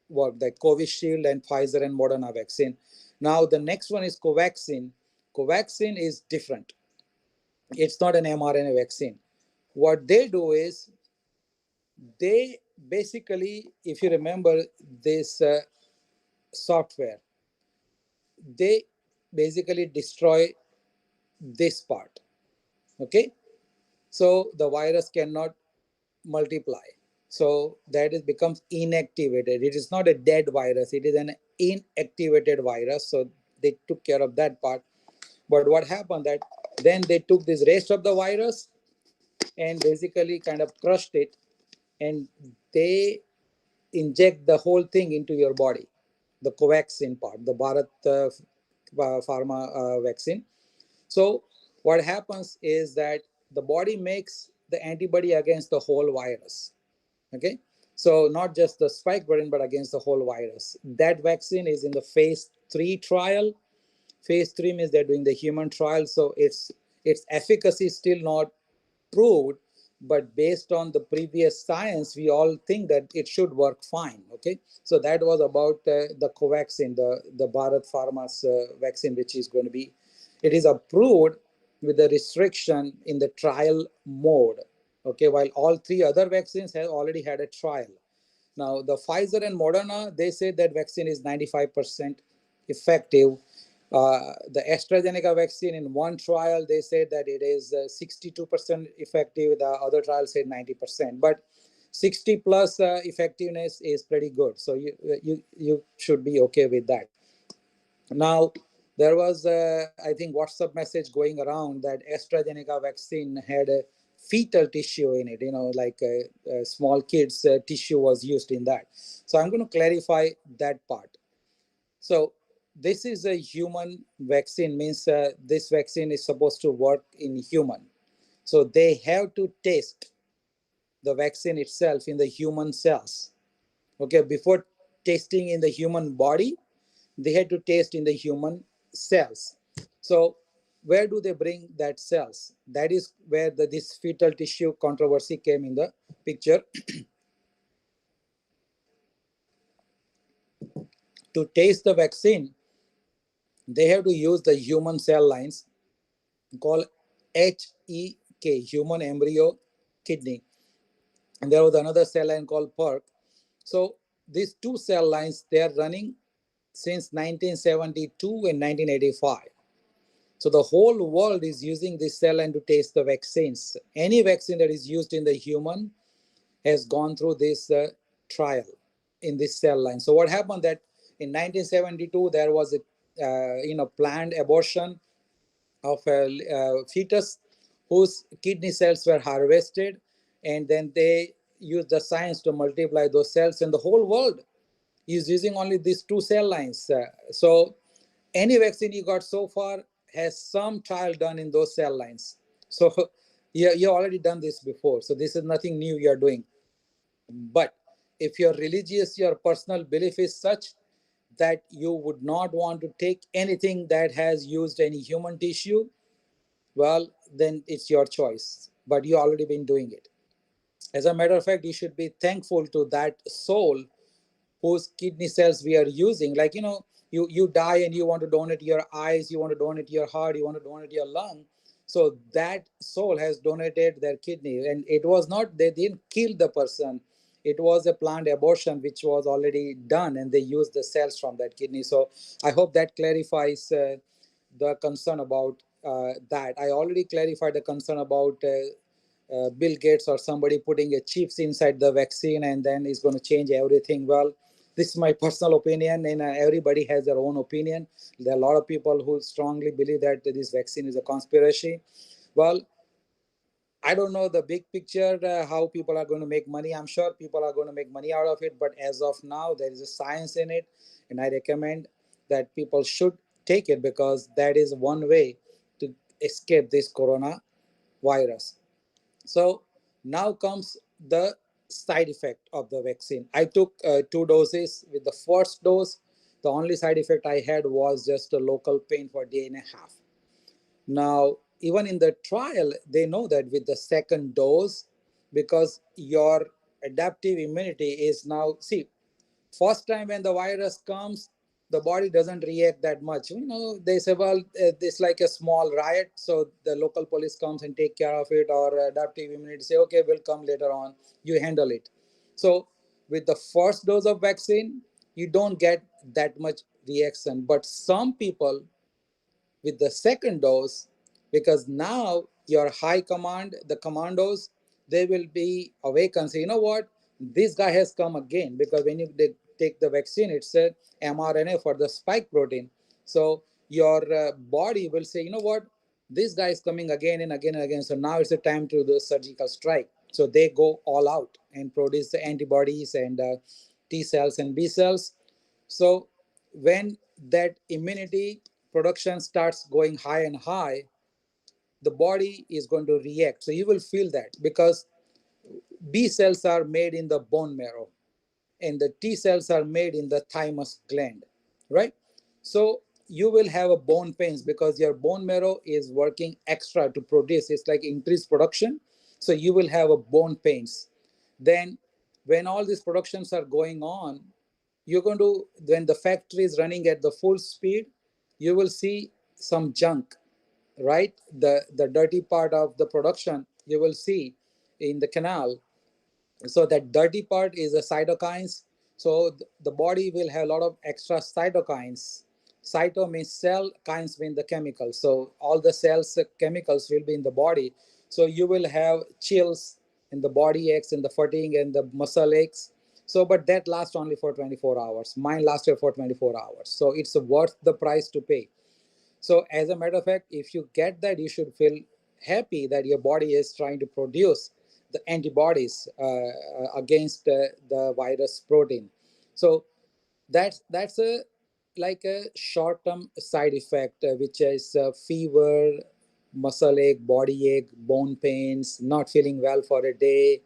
work, the Covishield and Pfizer and Moderna vaccine. Now the next one is Covaxine. Covaxine is different. It's not an mRNA vaccine. What they do is they basically, if you remember this software, they basically destroy this part. Okay, so the virus cannot multiply. So that is becomes inactivated. It is not a dead virus. It is an inactivated virus. So they took care of that part. But what happened that then they took this rest of the virus and basically kind of crushed it, and they inject the whole thing into your body, the Covaxine part, the Bharat Pharma vaccine. So what happens is that the body makes the antibody against the whole virus. Okay, so not just the spike protein, but against the whole virus. That vaccine is in the phase 3 trial. Phase 3 means they're doing the human trial, so its efficacy is still not proved, but based on the previous science, we all think that it should work fine. Okay, so that was about the Covaxin, the Bharat Pharma's vaccine, which is going to be, it is approved with the restriction in the trial mode. Okay, while all three other vaccines have already had a trial. Now the Pfizer and Moderna, they say that vaccine is 95% effective. The Astrazeneca vaccine, in one trial, they said that it is 62% effective. The other trial said 90%. But 60 plus effectiveness is pretty good. So you should be okay with that. Now, there was, I think, WhatsApp message going around that AstraZeneca vaccine had a fetal tissue in it, like small kids' tissue was used in that. So I'm going to clarify that part. So this is a human vaccine, means this vaccine is supposed to work in human. So they have to test the vaccine itself in the human cells. Okay, before testing in the human body, they had to test in the human cells. So where do they bring that cells? That is where this fetal tissue controversy came in the picture. To test the vaccine, they have to use the human cell lines called HEK, human embryo kidney. And there was another cell line called PERK. So these two cell lines, they are running since 1972 and 1985. So the whole world is using this cell line to test the vaccines. Any vaccine that is used in the human has gone through this trial in this cell line. So what happened that in 1972 there was a planned abortion of a fetus whose kidney cells were harvested, and then they used the science to multiply those cells, and the whole world is using only these two cell lines. So any vaccine you got so far has some trial done in those cell lines. So you already done this before. So this is nothing new you're doing. But if you're religious, your personal belief is such that you would not want to take anything that has used any human tissue, well, then it's your choice. But you already been doing it. As a matter of fact, you should be thankful to that soul whose kidney cells we are using. Like, you die and you want to donate your eyes, you want to donate your heart, you want to donate your lung. So that soul has donated their kidney, and it was not, they didn't kill the person. It was a planned abortion which was already done, and they used the cells from that kidney. So I hope that clarifies the concern about that. I already clarified the concern about Bill Gates or somebody putting a chips inside the vaccine and then it's going to change everything. Well, this is my personal opinion, and everybody has their own opinion. There are a lot of people who strongly believe that this vaccine is a conspiracy. Well, I don't know the big picture, how people are going to make money. I'm sure people are going to make money out of it, but as of now, there is a science in it, and I recommend that people should take it because that is one way to escape this corona virus. So now comes the side effect of the vaccine. I took 2 doses. With the first dose, the only side effect I had was just a local pain for a day and a half. Now, even in the trial, they know that with the second dose, because your adaptive immunity is now, see, first time when the virus comes, the body doesn't react that much. They say, well, it's like a small riot, so the local police comes and take care of it, or adaptive immunity say, okay, we'll come later on, you handle it. So with the first dose of vaccine, you don't get that much reaction. But some people with the second dose, because now your high command, the commandos, they will be awake and say, you know what, this guy has come again. Because when you take the vaccine, it's a mRNA for the spike protein. So your body will say, you know what, this guy is coming again and again and again. So now it's a time to do surgical strike. So they go all out and produce the antibodies and T cells and B cells. So when that immunity production starts going high and high, the body is going to react. So you will feel that because B cells are made in the bone marrow and the T cells are made in the thymus gland, right? So you will have a bone pains because your bone marrow is working extra to produce. It's like increased production. So you will have a bone pains. Then when all these productions are going on, you're going to, when the factory is running at the full speed, you will see some junk, right? The dirty part of the production you will see in the canal. So that dirty part is the cytokines. So the body will have a lot of extra cytokines. Cyto means cell, kinds mean the chemicals. So all the cells chemicals will be in the body. So you will have chills in the body aches and the fatigue and the muscle aches. So but that lasts only for 24 hours. Mine lasted for 24 hours. So it's worth the price to pay. So as a matter of fact, if you get that, you should feel happy that your body is trying to produce the antibodies against the virus protein. So that's a like a short-term side effect, which is fever, muscle ache, body ache, bone pains, not feeling well for a day,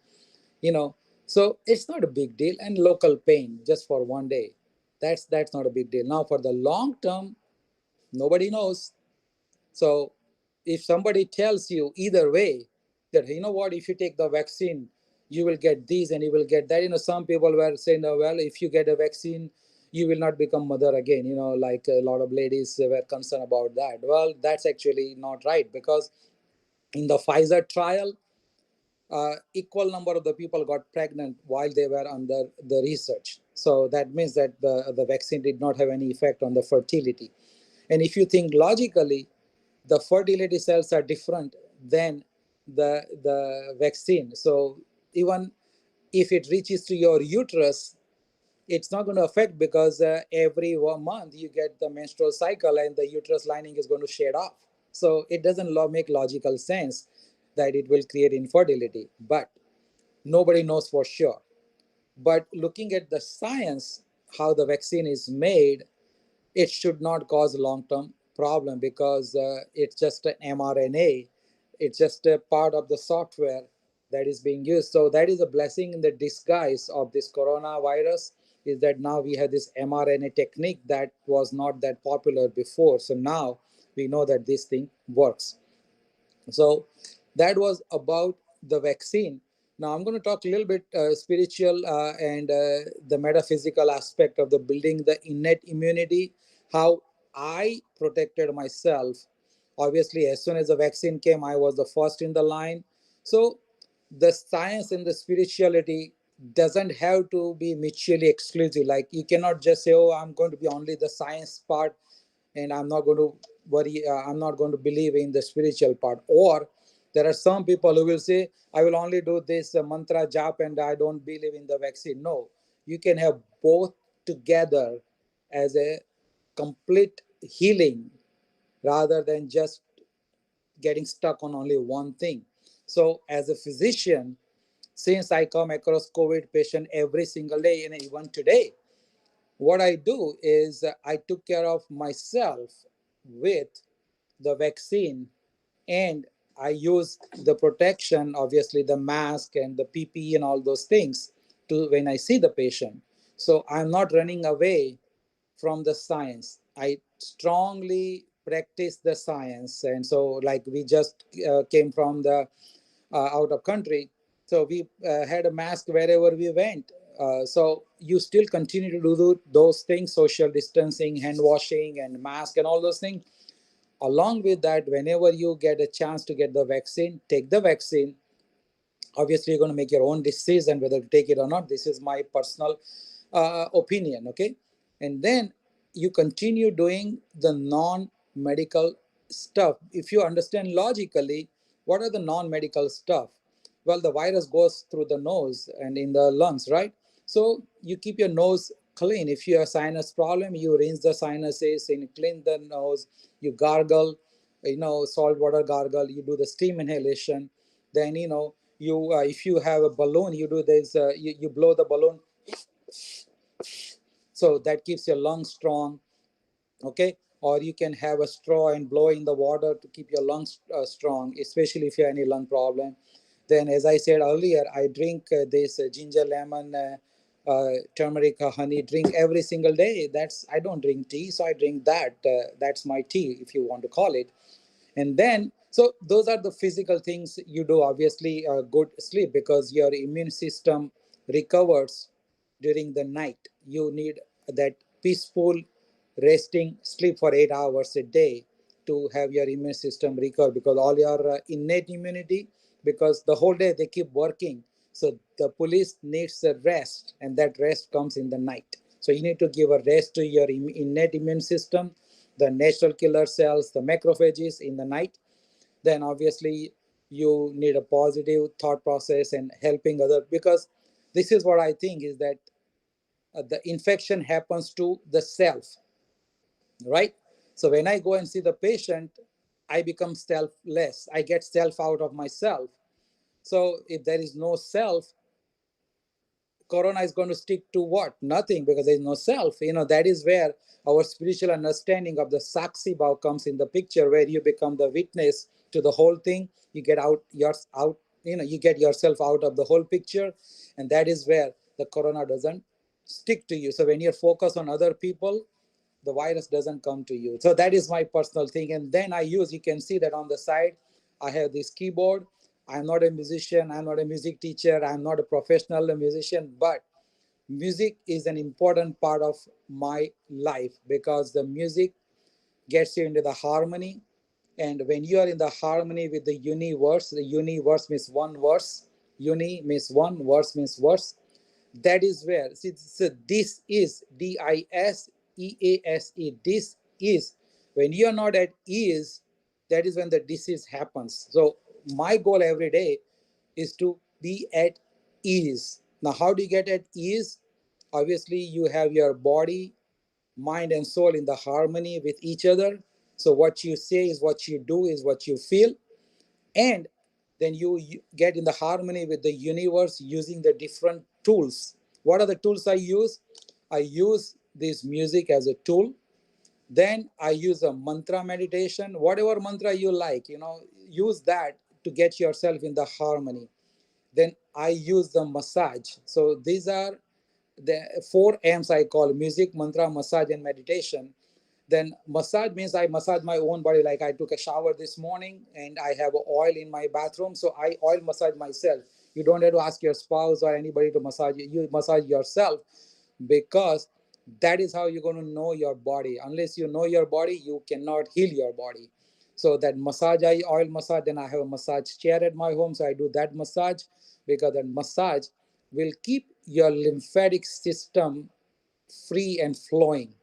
you know. So it's not a big deal, and local pain just for one day. That's not a big deal. Now for the long term, nobody knows. So if somebody tells you either way that, you know what, if you take the vaccine, you will get this and you will get that. Some people were saying, oh, well, if you get a vaccine, you will not become mother again. Like a lot of ladies were concerned about that. Well, that's actually not right, because in the Pfizer trial, equal number of the people got pregnant while they were under the research. So that means that the vaccine did not have any effect on the fertility. And if you think logically, the fertility cells are different than the vaccine. So even if it reaches to your uterus, it's not going to affect, because every 1 month you get the menstrual cycle and the uterus lining is going to shed off. So it doesn't make logical sense that it will create infertility, but nobody knows for sure. But looking at the science, how the vaccine is made, it should not cause long-term problem, because it's just an mRNA. It's just a part of the software that is being used. So that is a blessing in the disguise of this coronavirus, is that now we have this mRNA technique that was not that popular before. So now we know that this thing works. So that was about the vaccine. Now I'm going to talk a little bit spiritual and the metaphysical aspect of the building the innate immunity, how I protected myself. Obviously, as soon as the vaccine came, I was the first in the line. So the science and the spirituality doesn't have to be mutually exclusive. Like, you cannot just say, oh, I'm going to be only the science part and I'm not going to worry, I'm not going to believe in the spiritual part. Or there are some people who will say, I will only do this mantra jap and I don't believe in the vaccine. No, you can have both together as a complete healing, rather than just getting stuck on only one thing. So as a physician, since I come across COVID patient every single day, and even today, what I do is I took care of myself with the vaccine, and I use the protection, obviously the mask and the PPE and all those things, to when I see the patient. So I'm not running away from the science. I strongly practice the science. And so, like, we just came from the out of country, so we had a mask wherever we went. So you still continue to do those things: social distancing, hand washing, and mask, and all those things. Along with that, whenever you get a chance to get the vaccine, take the vaccine. Obviously, you're going to make your own decision whether to take it or not. This is my personal opinion, okay? And then you continue doing the non-medical stuff. If you understand logically, what are the non-medical stuff? Well, the virus goes through the nose and in the lungs, right? So you keep your nose clean. If you have sinus problem, you rinse the sinuses and clean the nose. You gargle, salt water gargle. You do the steam inhalation. Then, you if you have a balloon, you do this. You blow the balloon, so that keeps your lungs strong. Okay. Or you can have a straw and blow in the water to keep your lungs strong, especially if you have any lung problem. Then, as I said earlier, I drink this ginger, lemon, turmeric, honey drink every single day. I don't drink tea, so I drink that. That's my tea, if you want to call it. And then, so those are the physical things you do. Obviously, good sleep, because your immune system recovers during the night. You need that peaceful resting sleep for 8 hours a day to have your immune system recover, because all your innate immunity, because the whole day they keep working, so the police needs a rest, and that rest comes in the night. So you need to give a rest to your innate immune system. the natural killer cells, the macrophages in the night, then obviously you need a positive thought process and helping other, because this is what I think is that the infection happens to the self, right? So when I go and see the patient, I become selfless. I get self out of myself. So if there is no self, corona is going to stick to what? Nothing, because there is no self. That is where our spiritual understanding of the saksi bhav comes in the picture, where you become the witness to the whole thing. You get out, you get yourself out of the whole picture, and that is where the corona doesn't stick to you. So when you're focused on other people, the virus doesn't come to you. So that is my personal thing. And then you can see that on the side, I have this keyboard. I'm not a musician, I'm not a music teacher, I'm not a professional musician, but music is an important part of my life, because the music gets you into the harmony. And when you are in the harmony with the universe means one verse, uni means one, verse means verse. That is where, see, so this is DISEASE. This is when you are not at ease, that is when the disease happens. So my goal every day is to be at ease. Now, how do you get at ease? Obviously, you have your body, mind, and soul in the harmony with each other. So what you say is what you do, is what you feel. And then you get in the harmony with the universe using the different tools. What are the tools I use? I use this music as a tool. Then I use a mantra meditation. Whatever mantra you like, use that to get yourself in the harmony. Then I use the massage. So these are the four M's I call: music, mantra, massage, and meditation. Then massage means I massage my own body. Like I took a shower this morning and I have oil in my bathroom, so I oil massage myself. You don't have to ask your spouse or anybody to massage you. You massage yourself, because that is how you're going to know your body. Unless you know your body, you cannot heal your body. So that massage, I oil massage. Then I have a massage chair at my home, so I do that massage, because that massage will keep your lymphatic system free and flowing.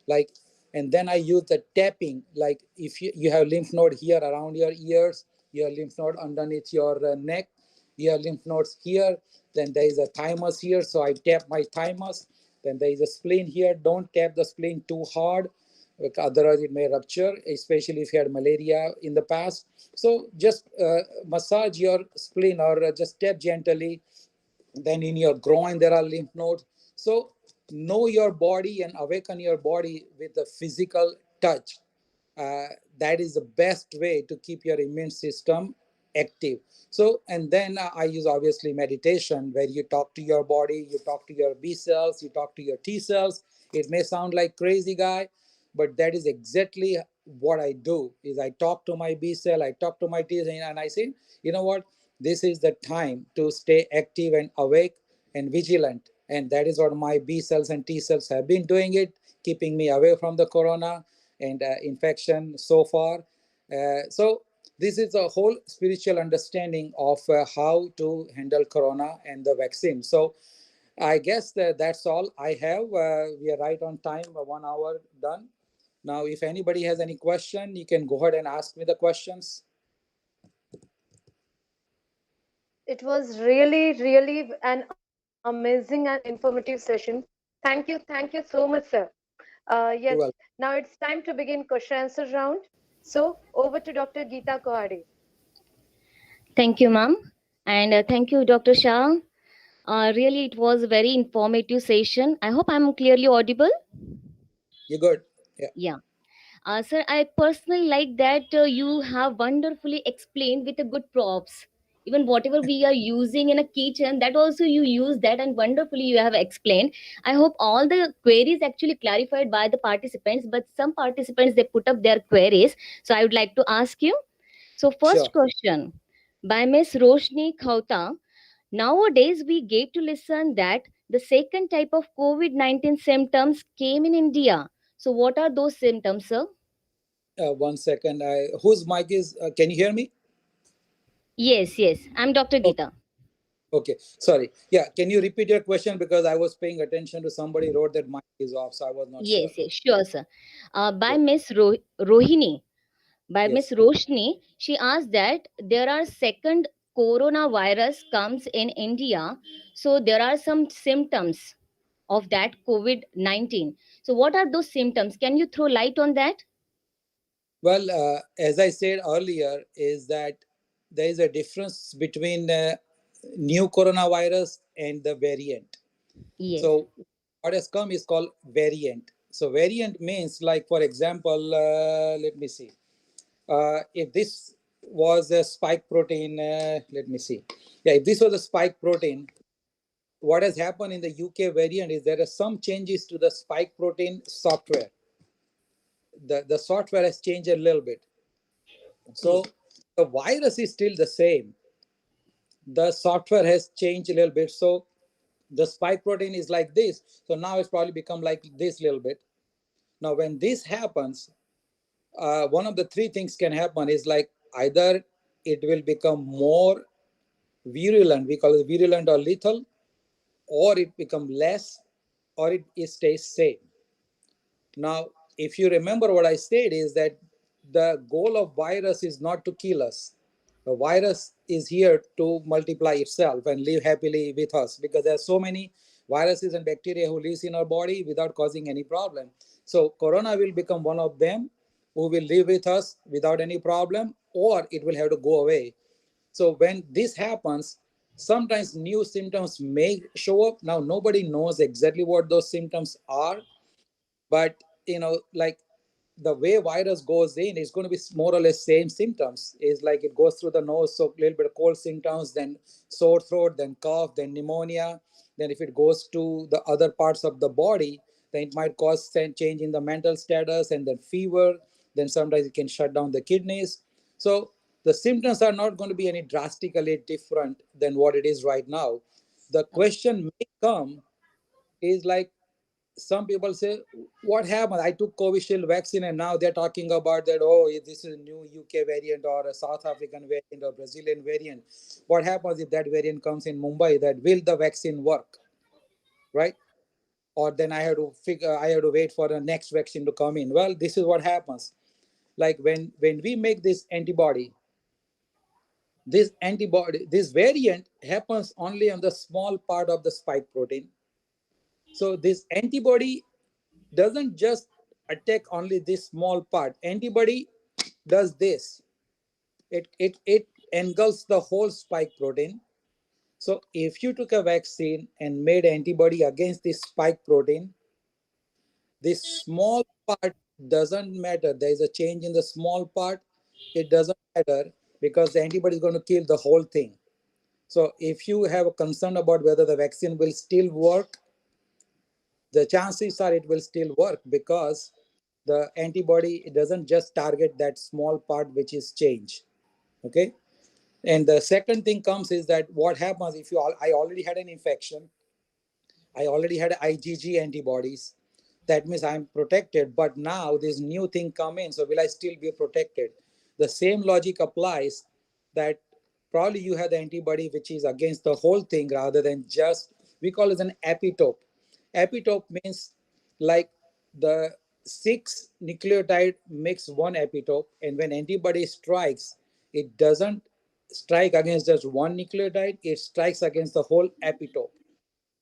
Like, and then I use the tapping. Like if you have lymph node here around your ears, your lymph node underneath your neck, your lymph nodes here, then there is a thymus here, so I tap my thymus. Then there is a spleen here. Don't tap the spleen too hard, otherwise it may rupture, especially if you had malaria in the past. So just massage your spleen, or just tap gently. Then in your groin there are lymph nodes. So know your body and awaken your body with the physical touch. uh, that is the best way to keep your immune system active. So, and then I use obviously meditation, where you talk to your body, you talk to your B cells, you talk to your T cells. It may sound like crazy guy, but that is exactly what I do. Is I talk to my B cell, I talk to my T cell, and I say, you know what, this is the time to stay active and awake and vigilant. And that is what my B cells and T cells have been doing it, keeping me away from the corona and infection so far. So this is a whole spiritual understanding of how to handle corona and the vaccine. So I guess that's all I have. We are right on time, 1 hour done. Now, if anybody has any question, you can go ahead and ask me the questions. It was really, really an amazing and informative session. Thank you so much, sir. Yes, Well, now it's time to begin question answer round. So over to Dr. Geeta Kohade. Thank you, ma'am. And thank you, Dr. Shah. Really, it was a very informative session. I hope I'm clearly audible. you're good. Yeah, Yeah. Sir, I personally like that you have wonderfully explained with a good props. Even whatever we are using in a kitchen, that also you use that and wonderfully you have explained. I hope all the queries actually clarified by the participants, but some participants they put up their queries. So I would like to ask you. So sure. first question by Miss Roshni Khauta. Nowadays, we get to listen that the second type of COVID 19 symptoms came in India. So, what are those symptoms, sir? 1 second. Whose mic is? Can you hear me? Yes, yes. I'm Dr. Okay. Geeta. Okay, sorry. Yeah, can you repeat your question, because I was paying attention to somebody wrote that mic is off, so I was not sure. Yes, yes, sure, sir. By Yeah. Miss Rohini, by Miss Yes. Roshni, she asked that there are second coronavirus comes in India, so there are some symptoms of that COVID-19. So what are those symptoms? Can you throw light on that? Well, as I said earlier, is that there is a difference between new coronavirus and the variant. Yes, So what has come is called variant. So variant means, like, for example, let me see. If this was a spike protein, let me see. Yeah, if this was a spike protein, what has happened in the UK variant is there are some changes to the spike protein software. The software has changed a little bit. yes, So the virus is still the same. The software has changed a little bit. So the spike protein is like this. So now it's probably become like this little bit. Now, when this happens, one of the three things can happen is, like, either it will become more virulent, we call it virulent or lethal, or it become less, or it stays same. Now, if you remember what I said, is that the goal of virus is not to kill us. The virus is here to multiply itself and live happily with us, because there are so many viruses and bacteria who lives in our body without causing any problem. So corona will become one of them who will live with us without any problem, or it will have to go away. So when this happens, sometimes new symptoms may show up. Now nobody knows exactly what those symptoms are, but like, the way virus goes in is going to be more or less same symptoms. Is like it goes through the nose, so a little bit of cold symptoms, then sore throat, then cough, then pneumonia. Then if it goes to the other parts of the body, then it might cause change in the mental status, and then fever. Then sometimes it can shut down the kidneys. So the symptoms are not going to be any drastically different than what it is right now. The question may come is, like, some people say, what happened? I took covishield vaccine and now they're talking about that, oh, this is a new UK variant or a South African variant or Brazilian variant. What happens if that variant comes in Mumbai? That will the vaccine work, right? Or then I have to wait for the next vaccine to come in. Well, this is what happens. Like, when we make this variant happens only on the small part of the spike protein. So this antibody doesn't just attack only this small part. Antibody does this. It engulfs the whole spike protein. So if you took a vaccine and made antibody against this spike protein, this small part doesn't matter. There is a change in the small part. It doesn't matter, because the antibody is going to kill the whole thing. So if you have a concern about whether the vaccine will still work, the chances are it will still work, because the antibody, it doesn't just target that small part which is changed. Okay. And the second thing comes is that what happens if I already had an infection, I already had IgG antibodies. That means I'm protected. But now this new thing come in. So will I still be protected? The same logic applies, that probably you have the antibody which is against the whole thing rather than just, we call it an epitope. Epitope means, like, the six nucleotide makes one epitope. And when antibody strikes, it doesn't strike against just one nucleotide, it strikes against the whole epitope.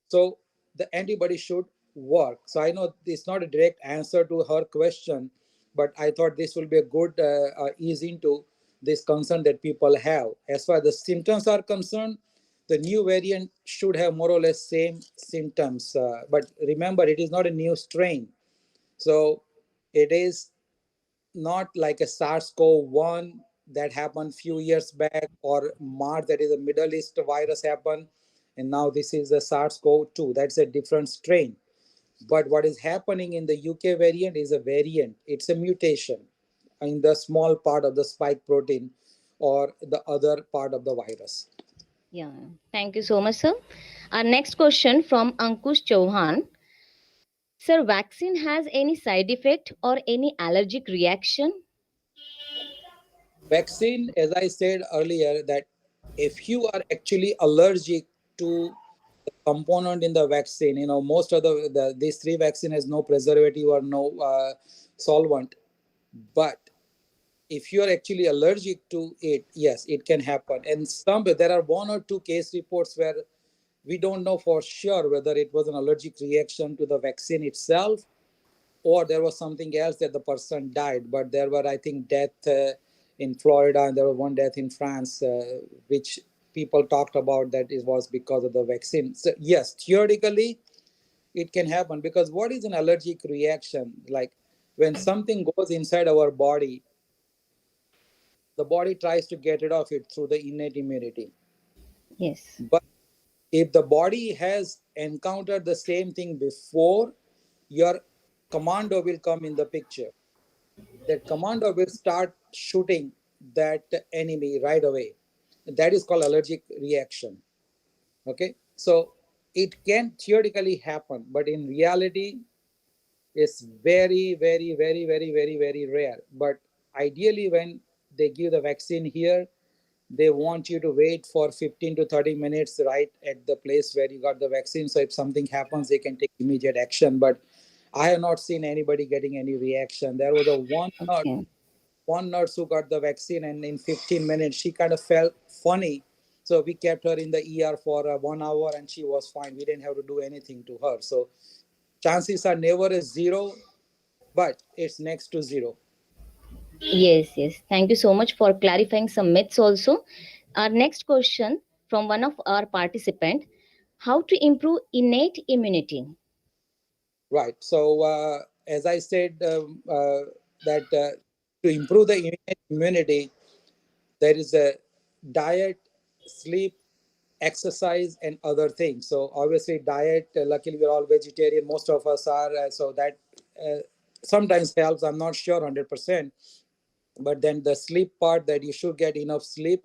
So the antibody should work. So I know it's not a direct answer to her question, but I thought this will be a good ease into this concern that people have. As far as the symptoms are concerned, the new variant should have more or less same symptoms. But remember, it is not a new strain. So it is not like a SARS-CoV-1 that happened few years back, or MERS, that is a Middle East virus, happened, and now this is a SARS-CoV-2. That's a different strain. But what is happening in the UK variant is a variant. It's a mutation in the small part of the spike protein or the other part of the virus. Yeah. Thank you so much, sir. Our next question from Ankush Chauhan. Sir, vaccine has any side effect or any allergic reaction? Vaccine, as I said earlier, that if you are actually allergic to the component in the vaccine. Most of these three vaccine has no preservative or no solvent. But if you are actually allergic to it, yes, it can happen. And there are one or two case reports where we don't know for sure whether it was an allergic reaction to the vaccine itself, or there was something else that the person died. But there were, I think, death in Florida, and there was one death in France, which people talked about that it was because of the vaccine. So yes, theoretically it can happen, because what is an allergic reaction? Like, when something goes inside our body, the body tries to get rid of it through the innate immunity. Yes. But if the body has encountered the same thing before, your commando will come in the picture. That commando will start shooting that enemy right away. That is called allergic reaction. Okay, so it can theoretically happen, but in reality it's very, very, very, very, very, very rare. But ideally, when they give the vaccine here, they want you to wait for 15 to 30 minutes right at the place where you got the vaccine. So if something happens, they can take immediate action. But I have not seen anybody getting any reaction. There was a Okay. one nurse who got the vaccine, and in 15 minutes she kind of felt funny. So we kept her in the ER for 1 hour, and she was fine. We didn't have to do anything to her. So chances are never a zero, but it's next to zero. Yes, yes. Thank you so much for clarifying some myths also. Our next question from one of our participant: how to improve innate immunity? Right. So as I said, that to improve the immunity, there is a diet, sleep, exercise, and other things. So obviously diet, luckily we're all vegetarian, most of us are, so that uh, sometimes helps. I'm not sure 100%. But then the sleep part, that you should get enough sleep.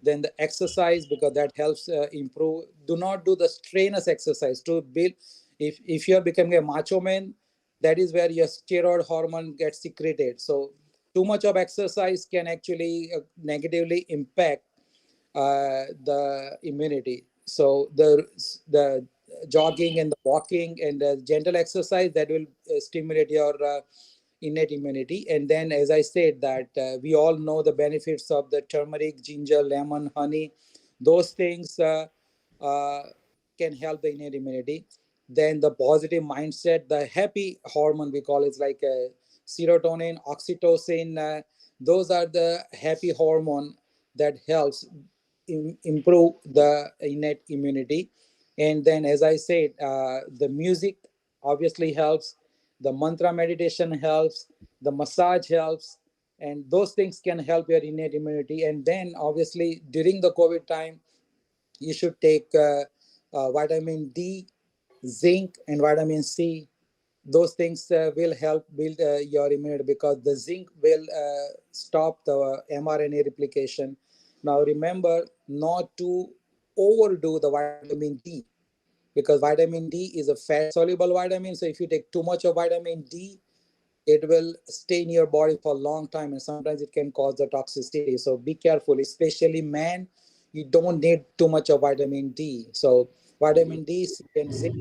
Then the exercise, because that helps improve. Do not do the strenuous exercise to build. If you're becoming a macho man, that is where your steroid hormone gets secreted. So too much of exercise can actually negatively impact the immunity. So the jogging and the walking and the gentle exercise, that will stimulate your innate immunity. And then, as I said, that we all know the benefits of the turmeric, ginger, lemon, honey. Those things uh, can help the innate immunity. Then the positive mindset, the happy hormone we call, is like serotonin, oxytocin. Those are the happy hormone that helps improve the innate immunity. And then, as I said, the music obviously helps, the mantra meditation helps, the massage helps, and those things can help your innate immunity. And then, obviously, during the COVID time, you should take vitamin D, zinc, and vitamin C. Those things will help build your immunity, because the zinc will stop the mRNA replication. Now, remember not to overdo the vitamin D, because vitamin D is a fat soluble vitamin. So, if you take too much of vitamin D, it will stay in your body for a long time, and sometimes it can cause the toxicity. So be careful, especially men. You don't need too much of vitamin D. So vitamin D and zinc.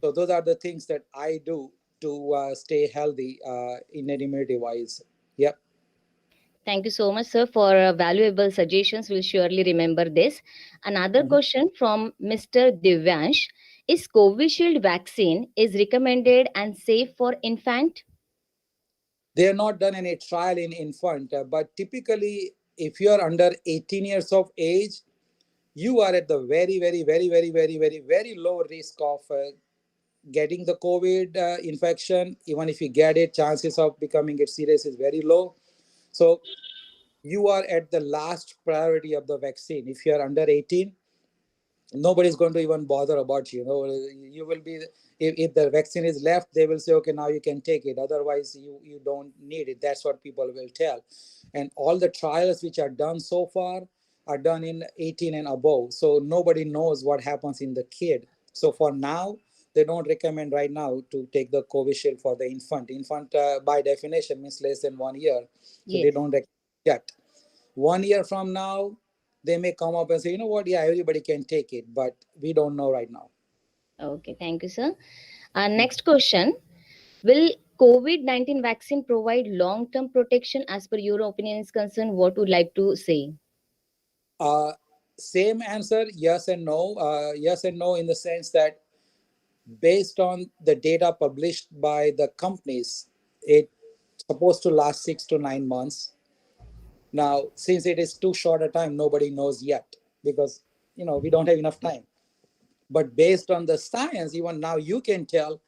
So those are the things that I do to stay healthy, innate immunity wise. Yep. Thank you so much, sir, for valuable suggestions. We'll surely remember this. Another Mhm. question from Mr. Divyansh: is Covishield vaccine is recommended and safe for infant? They are not done any trial in infant, but typically, if you are under 18 years of age, you are at the very, very, very, very, very, very, very low risk of getting the COVID infection. Even if you get it, chances of becoming it serious is very low. So you are at the last priority of the vaccine. If you are under 18, nobody's going to even bother about you. You will be, if the vaccine is left, they will say, okay, now you can take it. Otherwise, you don't need it. That's what people will tell. And all the trials which are done so far are done in 18 and above. So nobody knows what happens in the kid. So for now, they don't recommend right now to take the Covishield for the infant. By definition means less than 1 year. So they Yes. don't recommend yet. 1 year from now, they may come up and say, you know what, yeah, everybody can take it, but we don't know right now. Okay, thank you, sir. Next question. Will COVID-19 vaccine provide long-term protection as per your opinion is concerned? What would like to say? Uh, Same answer, yes and no. Yes and no in the sense that based on the data published by the companies, it's supposed to last 6 to 9 months. Now, since it is too short a time, nobody knows yet because we don't have enough time. But based on the science, even now you can tell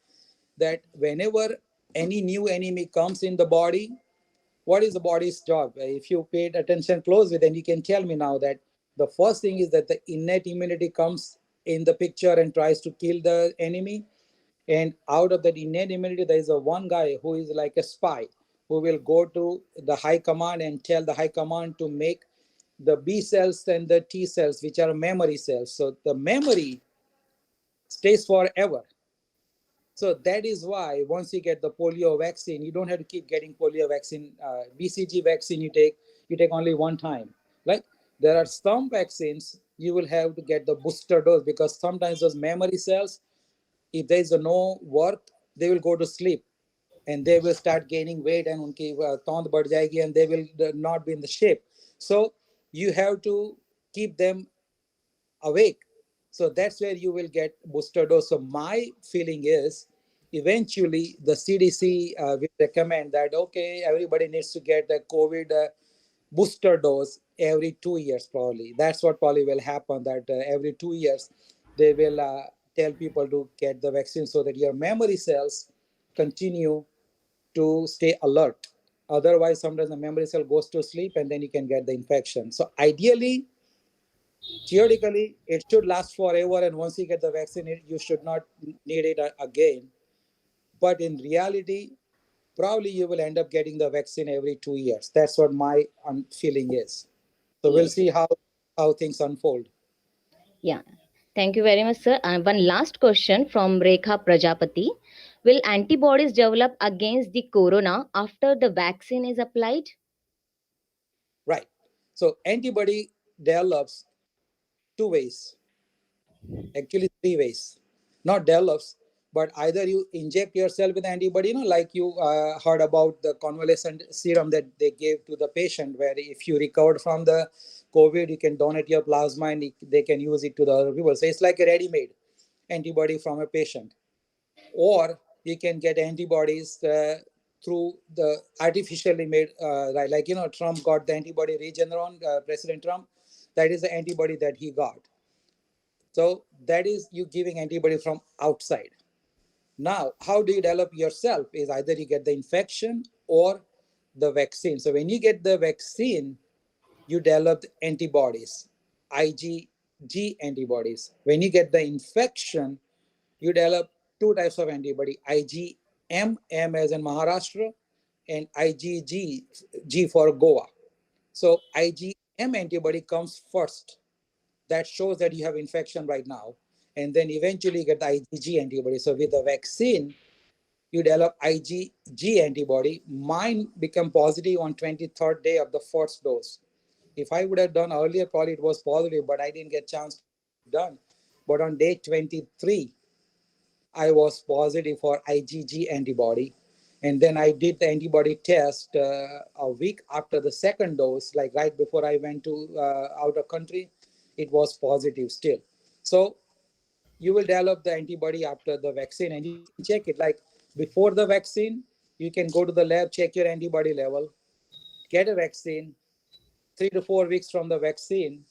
that whenever any new enemy comes in the body, what is the body's job? If you paid attention closely, then you can tell me now that the first thing is that the innate immunity comes in the picture and tries to kill the enemy. And out of that innate immunity, there is a one guy who is like a spy who will go to the high command and tell the high command to make the B cells and the T cells, which are memory cells. So the memory stays forever. So that is why once you get the polio vaccine, you don't have to keep getting polio vaccine. BCG vaccine you take only one time. Like there are some vaccines you will have to get the booster dose because sometimes those memory cells, if there is a no work, they will go to sleep and they will start gaining weight and उनकी तौंद बढ़ जाएगी and they will not be in the shape. So you have to keep them awake. So that's where you will get booster dose. So my feeling is eventually the CDC will recommend that, okay, everybody needs to get the COVID booster dose every 2 years probably. That's what probably will happen, that every 2 years they will tell people to get the vaccine so that your memory cells continue to stay alert. Otherwise, sometimes the memory cell goes to sleep and then you can get the infection. So ideally, theoretically, it should last forever, and once you get the vaccine, you should not need it again. But in reality, probably you will end up getting the vaccine every 2 years. That's what my feeling is. So we'll Yes. see how things unfold. Yeah. Thank you very much, sir. And one last question from Rekha Prajapati. Will antibodies develop against the corona after the vaccine is applied? Right. So antibody develops two ways, actually three ways. Not develops, but either you inject yourself with antibody, like you heard about the convalescent serum that they gave to the patient, where if you recovered from the COVID, you can donate your plasma and they can use it to the other people. So it's like a ready-made antibody from a patient. Or you can get antibodies through the artificially made, like, Trump got the antibody Regeneron, President Trump. That is the antibody that he got. So that is you giving antibody from outside. Now, how do you develop yourself? Is either you get the infection or the vaccine. So when you get the vaccine, you develop antibodies, IgG antibodies. When you get the infection, you develop two types of antibody, IgM, M as in Maharashtra, and IgG, G for Goa. So IgM antibody comes first. That shows that you have infection right now. And then eventually you get the IgG antibody. So with the vaccine, you develop IgG antibody. Mine became positive on 23rd day of the first dose. If I would have done earlier, probably it was positive, but I didn't get a chance to get it done. But on day 23, I was positive for IgG antibody. And then I did the antibody test a week after the second dose, like right before I went to out of country, it was positive still. So you will develop the antibody after the vaccine and you can check it. Like before the vaccine, you can go to the lab, check your antibody level, get a vaccine. 3 to 4 weeks from the vaccine,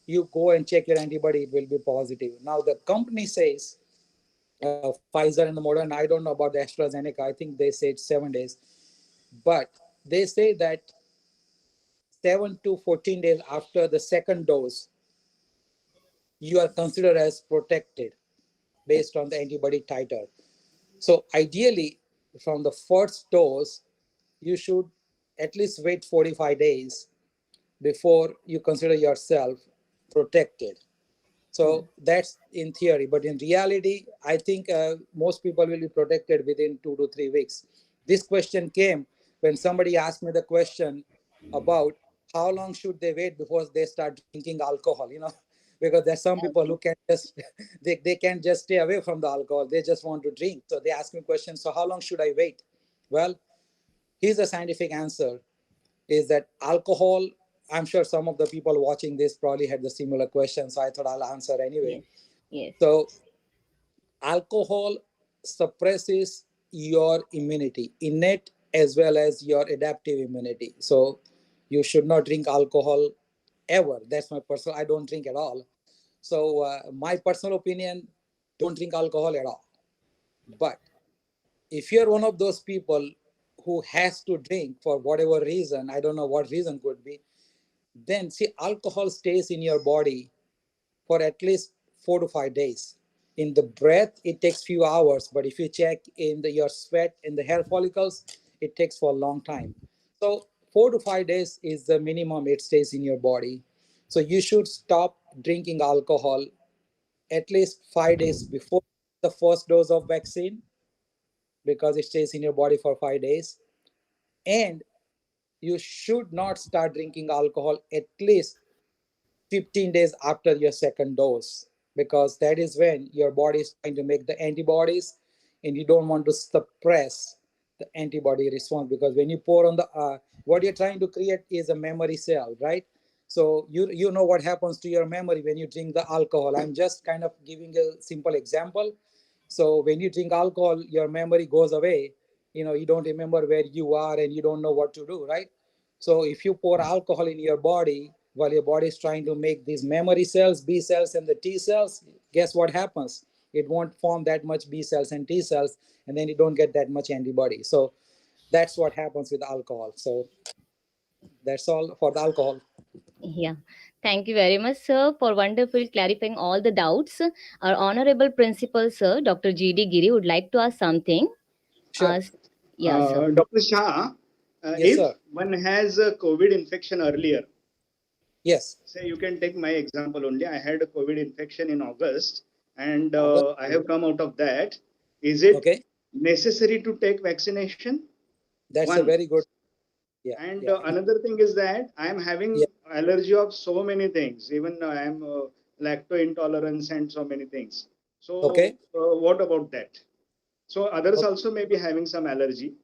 you go and check your antibody, it will be positive. Now, the company says, Pfizer and the Moderna, I don't know about the Astrazeneca, I think they said 7 days. But they say that 7 to 14 days after the second dose, you are considered as protected based on the antibody titer. So ideally, from the first dose, you should at least wait 45 days before you consider yourself protected. So that's in theory, but in reality, I think most people will be protected within 2 to 3 weeks. This question came when somebody asked me the question about how long should they wait before they start drinking alcohol, because there's some people who Okay. can just they can't just stay away from the alcohol, they just want to drink, so they ask me questions, so how long should I wait? Well, here's a scientific answer, is that alcohol, I'm sure some of the people watching this probably had the similar question, so I thought I'll answer anyway. Yes. Yes. So alcohol suppresses your immunity, innate as well as your adaptive immunity. So you should not drink alcohol ever. That's my personal. I don't drink at all. So my personal opinion, don't drink alcohol at all. But if you're one of those people who has to drink for whatever reason, I don't know what reason could be, then see, alcohol stays in your body for at least 4 to 5 days. In the breath, it takes few hours, but if you check in your sweat in the hair follicles, it takes for a long time. So 4 to 5 days is the minimum it stays in your body. So you should stop drinking alcohol at least 5 days before the first dose of vaccine, because it stays in your body for 5 days. And you should not start drinking alcohol at least 15 days after your second dose, because that is when your body is trying to make the antibodies, and you don't want to suppress the antibody response, because when you pour on the what you're trying to create is a memory cell, right? So you know what happens to your memory when you drink the alcohol. I'm just kind of giving a simple example. So when you drink alcohol, your memory goes away. You don't remember where you are and you don't know what to do, right? So if you pour alcohol in your body while your body is trying to make these memory cells, B cells and the T cells, guess what happens? It won't form that much B cells and T cells, and then you don't get that much antibody. So that's what happens with alcohol. So that's all for the alcohol. Yeah. Thank you very much, sir, for wonderful clarifying all the doubts. Our honorable principal, sir, Dr. G.D. Giri, would like to ask something. Sure. Uh, yeah, sir. Dr. Shah, Yes, if sir. one has a COVID infection earlier, Yes. say you can take my example only. I had a COVID infection in August and August. I have come out of that. Is it Okay. necessary to take vaccination? That's a One. very good. Yeah. And Yeah. another thing is that I am Yeah. having allergy of so many things. Even I am lacto intolerance and so many things. So Okay. what about that? So others Okay. also may be having some allergy.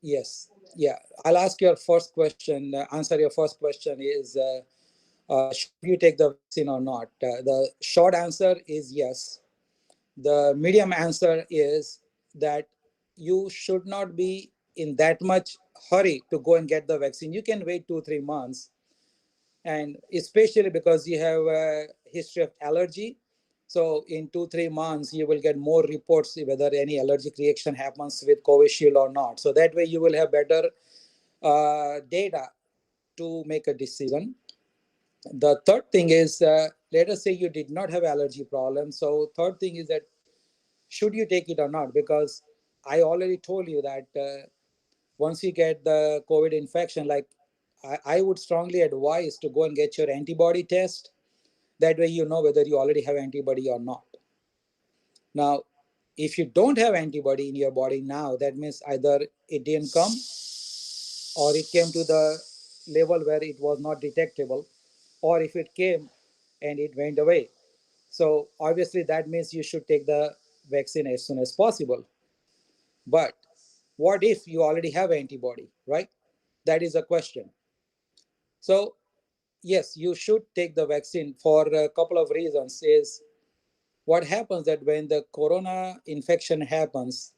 Yes. Yeah. I'll ask your first question. Answer your first question is should you take the vaccine or not? The short answer is yes. The medium answer is that you should not be in that much hurry to go and get the vaccine. You can wait 2 3 months, and especially because you have a history of allergy. So in 2 3 months, you will get more reports whether any allergic reaction happens with Covishield or not. So that way, you will have better data to make a decision. The third thing is, let us say you did not have allergy problem. So third thing is that should you take it or not? Because I already told you that once you get the COVID infection, like I would strongly advise to go and get your antibody test. That way you know whether you already have antibody or not. Now, if you don't have antibody in your body now, that means either it didn't come or it came to the level where it was not detectable, or if it came and it went away. So obviously that means you should take the vaccine as soon as possible. But what if you already have antibody, right? That is a question. So yes, you should take the vaccine for a couple of reasons. Is what happens that when the corona infection happens,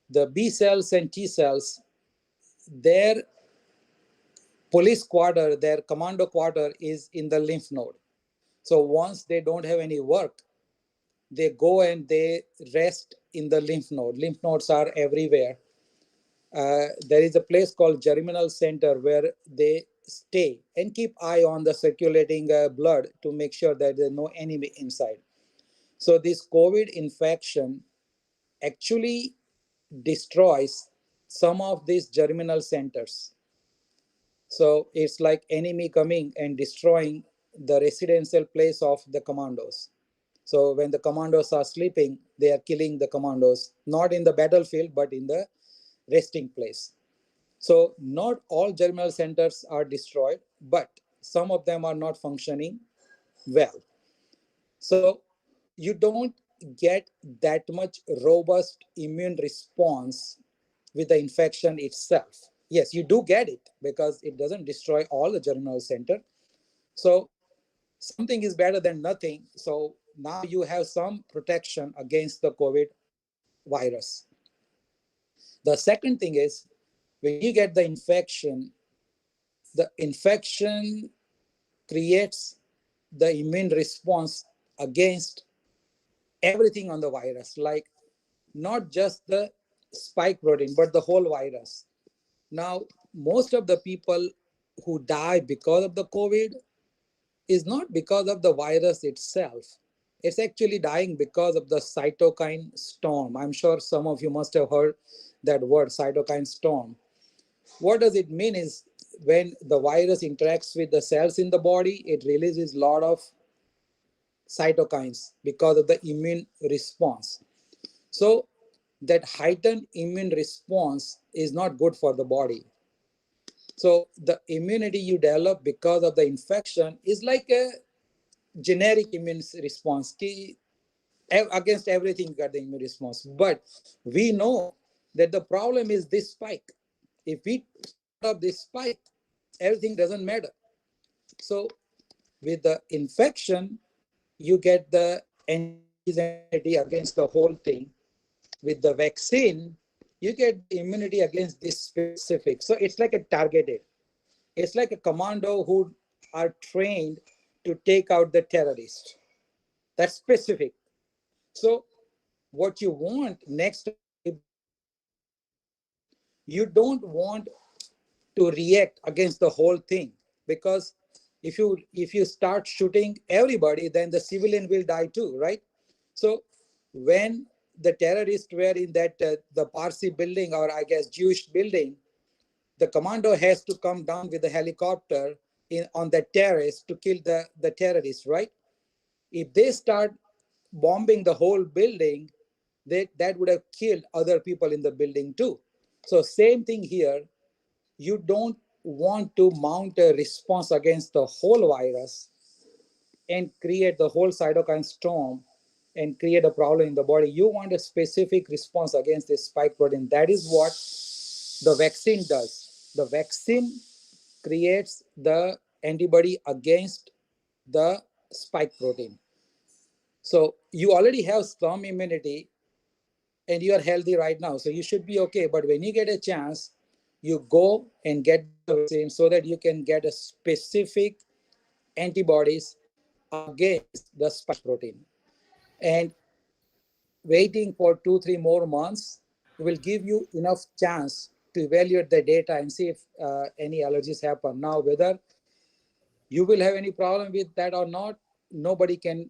the B cells and T cells, their police quarter, their commando quarter is in the lymph node. So once they don't have any work, they go and they rest in the lymph node. Lymph nodes are everywhere. There is a place called germinal center where they stay and keep eye on the circulating blood to make sure that there's no enemy inside. So this COVID infection actually destroys some of these germinal centers. So it's like enemy coming and destroying the residential place of the commandos. So when the commandos are sleeping, they are killing the commandos, not in the battlefield, but in the resting place. So not all germinal centers are destroyed, but some of them are not functioning well. So you don't get that much robust immune response with the infection itself. Yes, you do get it because it doesn't destroy all the germinal center. So something is better than nothing. So now you have some protection against the COVID virus. The second thing is when you get the infection creates the immune response against everything on the virus, like not just the spike protein, but the whole virus. Now, most of the people who die because of the COVID is not because of the virus itself. It's actually dying because of the cytokine storm. I'm sure some of you must have heard that word, cytokine storm. What does it mean is when the virus interacts with the cells in the body, it releases a lot of cytokines because of the immune response. So that heightened immune response is not good for the body. So the immunity you develop because of the infection is like a generic immune response. Against everything you got the immune response. But we know that the problem is this spike. If we take care of this spike, everything doesn't matter. So with the infection, you get the antibodies and immunity against the whole thing. With the vaccine, you get the immunity against this specific. So it's like a targeted. It's like a commando who are trained to take out the terrorist. That's specific. So what you want next time if the terrorist comes, you don't want to react against the whole thing, because if you start shooting everybody, then the civilian will die too, right? So when the terrorists were in that the Parsi building, or I guess Jewish building, the commando has to come down with a helicopter on the terrace to kill the terrorists, right? If they start bombing the whole building, that would have killed other people in the building too. So same thing here. You don't want to mount a response against the whole virus and create the whole cytokine storm and create a problem in the body. You want a specific response against this spike protein. That is what the vaccine does. The vaccine creates the antibody against the spike protein. So you already have some immunity and you are healthy right now. So you should be okay. But when you get a chance, you go and get the vaccine so that you can get a specific antibodies against the spike protein. And waiting for 2-3 more months will give you enough chance to evaluate the data and see if any allergies happen. Now, whether you will have any problem with that or not, nobody can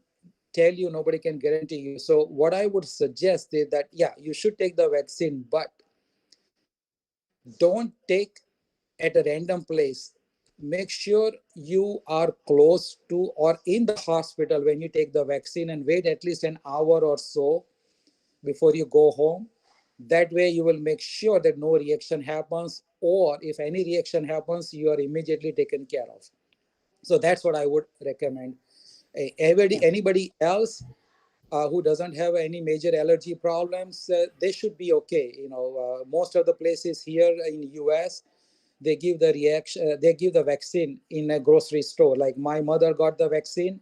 tell you, nobody can guarantee you. So what I would suggest is that, yeah, you should take the vaccine, but don't take at a random place. Make sure you are close to or in the hospital when you take the vaccine, and wait at least an hour or so before you go home. That way you will make sure that no reaction happens, or if any reaction happens, you are immediately taken care of. So that's what I would recommend. Anybody else who doesn't have any major allergy problems, they should be okay. Most of the places here in US, they give the vaccine in a grocery store. Like my mother got the vaccine,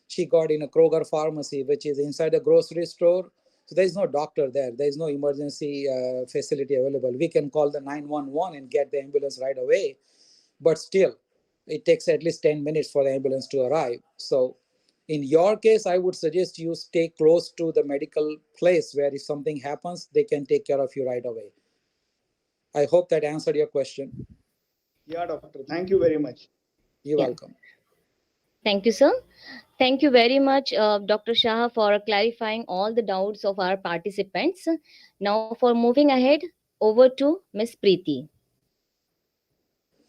she got in a Kroger pharmacy, which is inside a grocery store. So there is no doctor there. There is no emergency facility available. We can call the 911 and get the ambulance right away, but still it takes at least 10 minutes for the ambulance to arrive. So in your case, I would suggest you stay close to the medical place where if something happens, they can take care of you right away. I hope that answered your question. Yeah, doctor. Thank you very much. You're Yeah. welcome. Thank you, sir. Thank you very much, Dr. Shah, for clarifying all the doubts of our participants. Now, for moving ahead, over to Miss Preeti.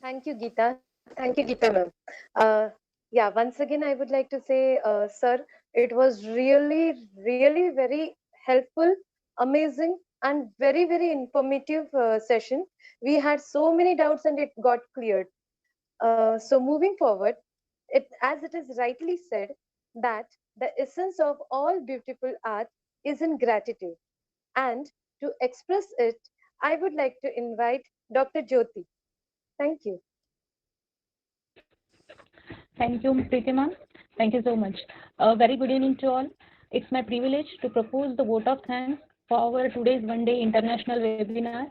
Thank you, Geeta. Thank you, Geeta ma'am. Uh, yeah, once again, I would like to say, sir, it was really, really very helpful, amazing. and very, very informative session. We had so many doubts and it got cleared. So moving forward, as it is rightly said, that the essence of all beautiful art is in gratitude. And to express it, I would like to invite Dr. Jyoti. Thank you. Thank you, Preeti ma'am. Thank you so much. A very good evening to all. It's my privilege to propose the vote of thanks for our today's one-day international webinar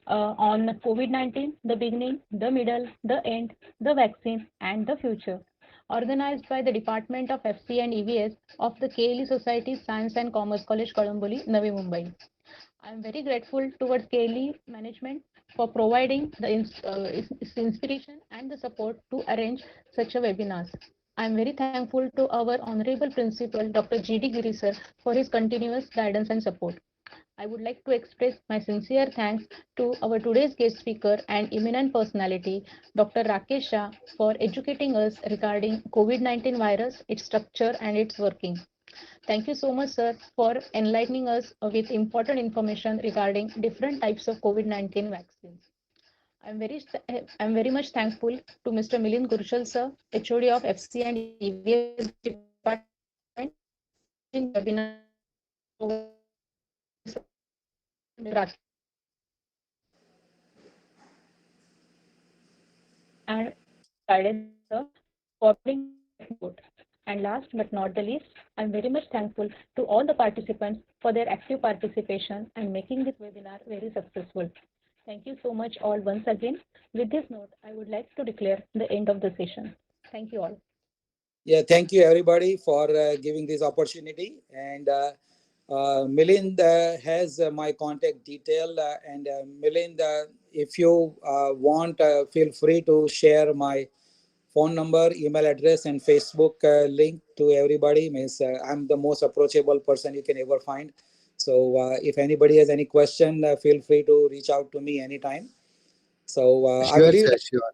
on COVID-19, the beginning, the middle, the end, the vaccine, and the future, organized by the Department of FC and EVS of the KLE Society Science and Commerce College, Kalamboli, Navi Mumbai. I am very grateful towards KLE management for providing the inspiration and the support to arrange such a webinars. I am very thankful to our honorable principal, Dr. G.D. Giri sir, for his continuous guidance and support. I would like to express my sincere thanks to our today's guest speaker and eminent personality, Dr. Rakesh Shah, for educating us regarding COVID-19 virus, its structure and its working. Thank you so much, sir, for enlightening us with important information regarding different types of COVID-19 vaccines. I'm very much thankful to Mr. Milind Gurshal, sir, HOD of FC and EVS Department, for arranging the webinar and providing the support and guidance to Mr. Rakesh sir for providing the correct vote. And last but not the least, I'm very much thankful to all the participants for their active participation and making this webinar very successful. Thank you so much all once again. With this note, I would like to declare the end of the session. Thank you all. Yeah, thank you everybody for giving this opportunity. And Milind has my contact detail. And Milind, if you want, feel free to share my phone number, email address, and Facebook link to everybody. Means I'm the most approachable person you can ever find. So if anybody has any question, feel free to reach out to me anytime. So I will Sure, leave sir, it. sure.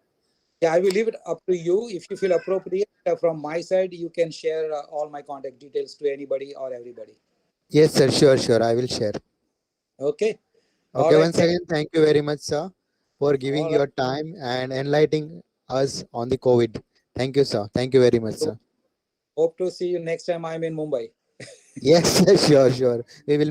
Yeah, I will leave it up to you. If you feel appropriate from my side, you can share all my contact details to anybody or everybody. Yes, sir, sure, sure. I will share. Okay. All Okay, right. once again, thank you very much, sir, for giving All right. your time and enlightening us on the COVID. Thank you, sir. Thank you very much, So sir. hope to see you next time I'm in Mumbai. Yes, sure, sure. We will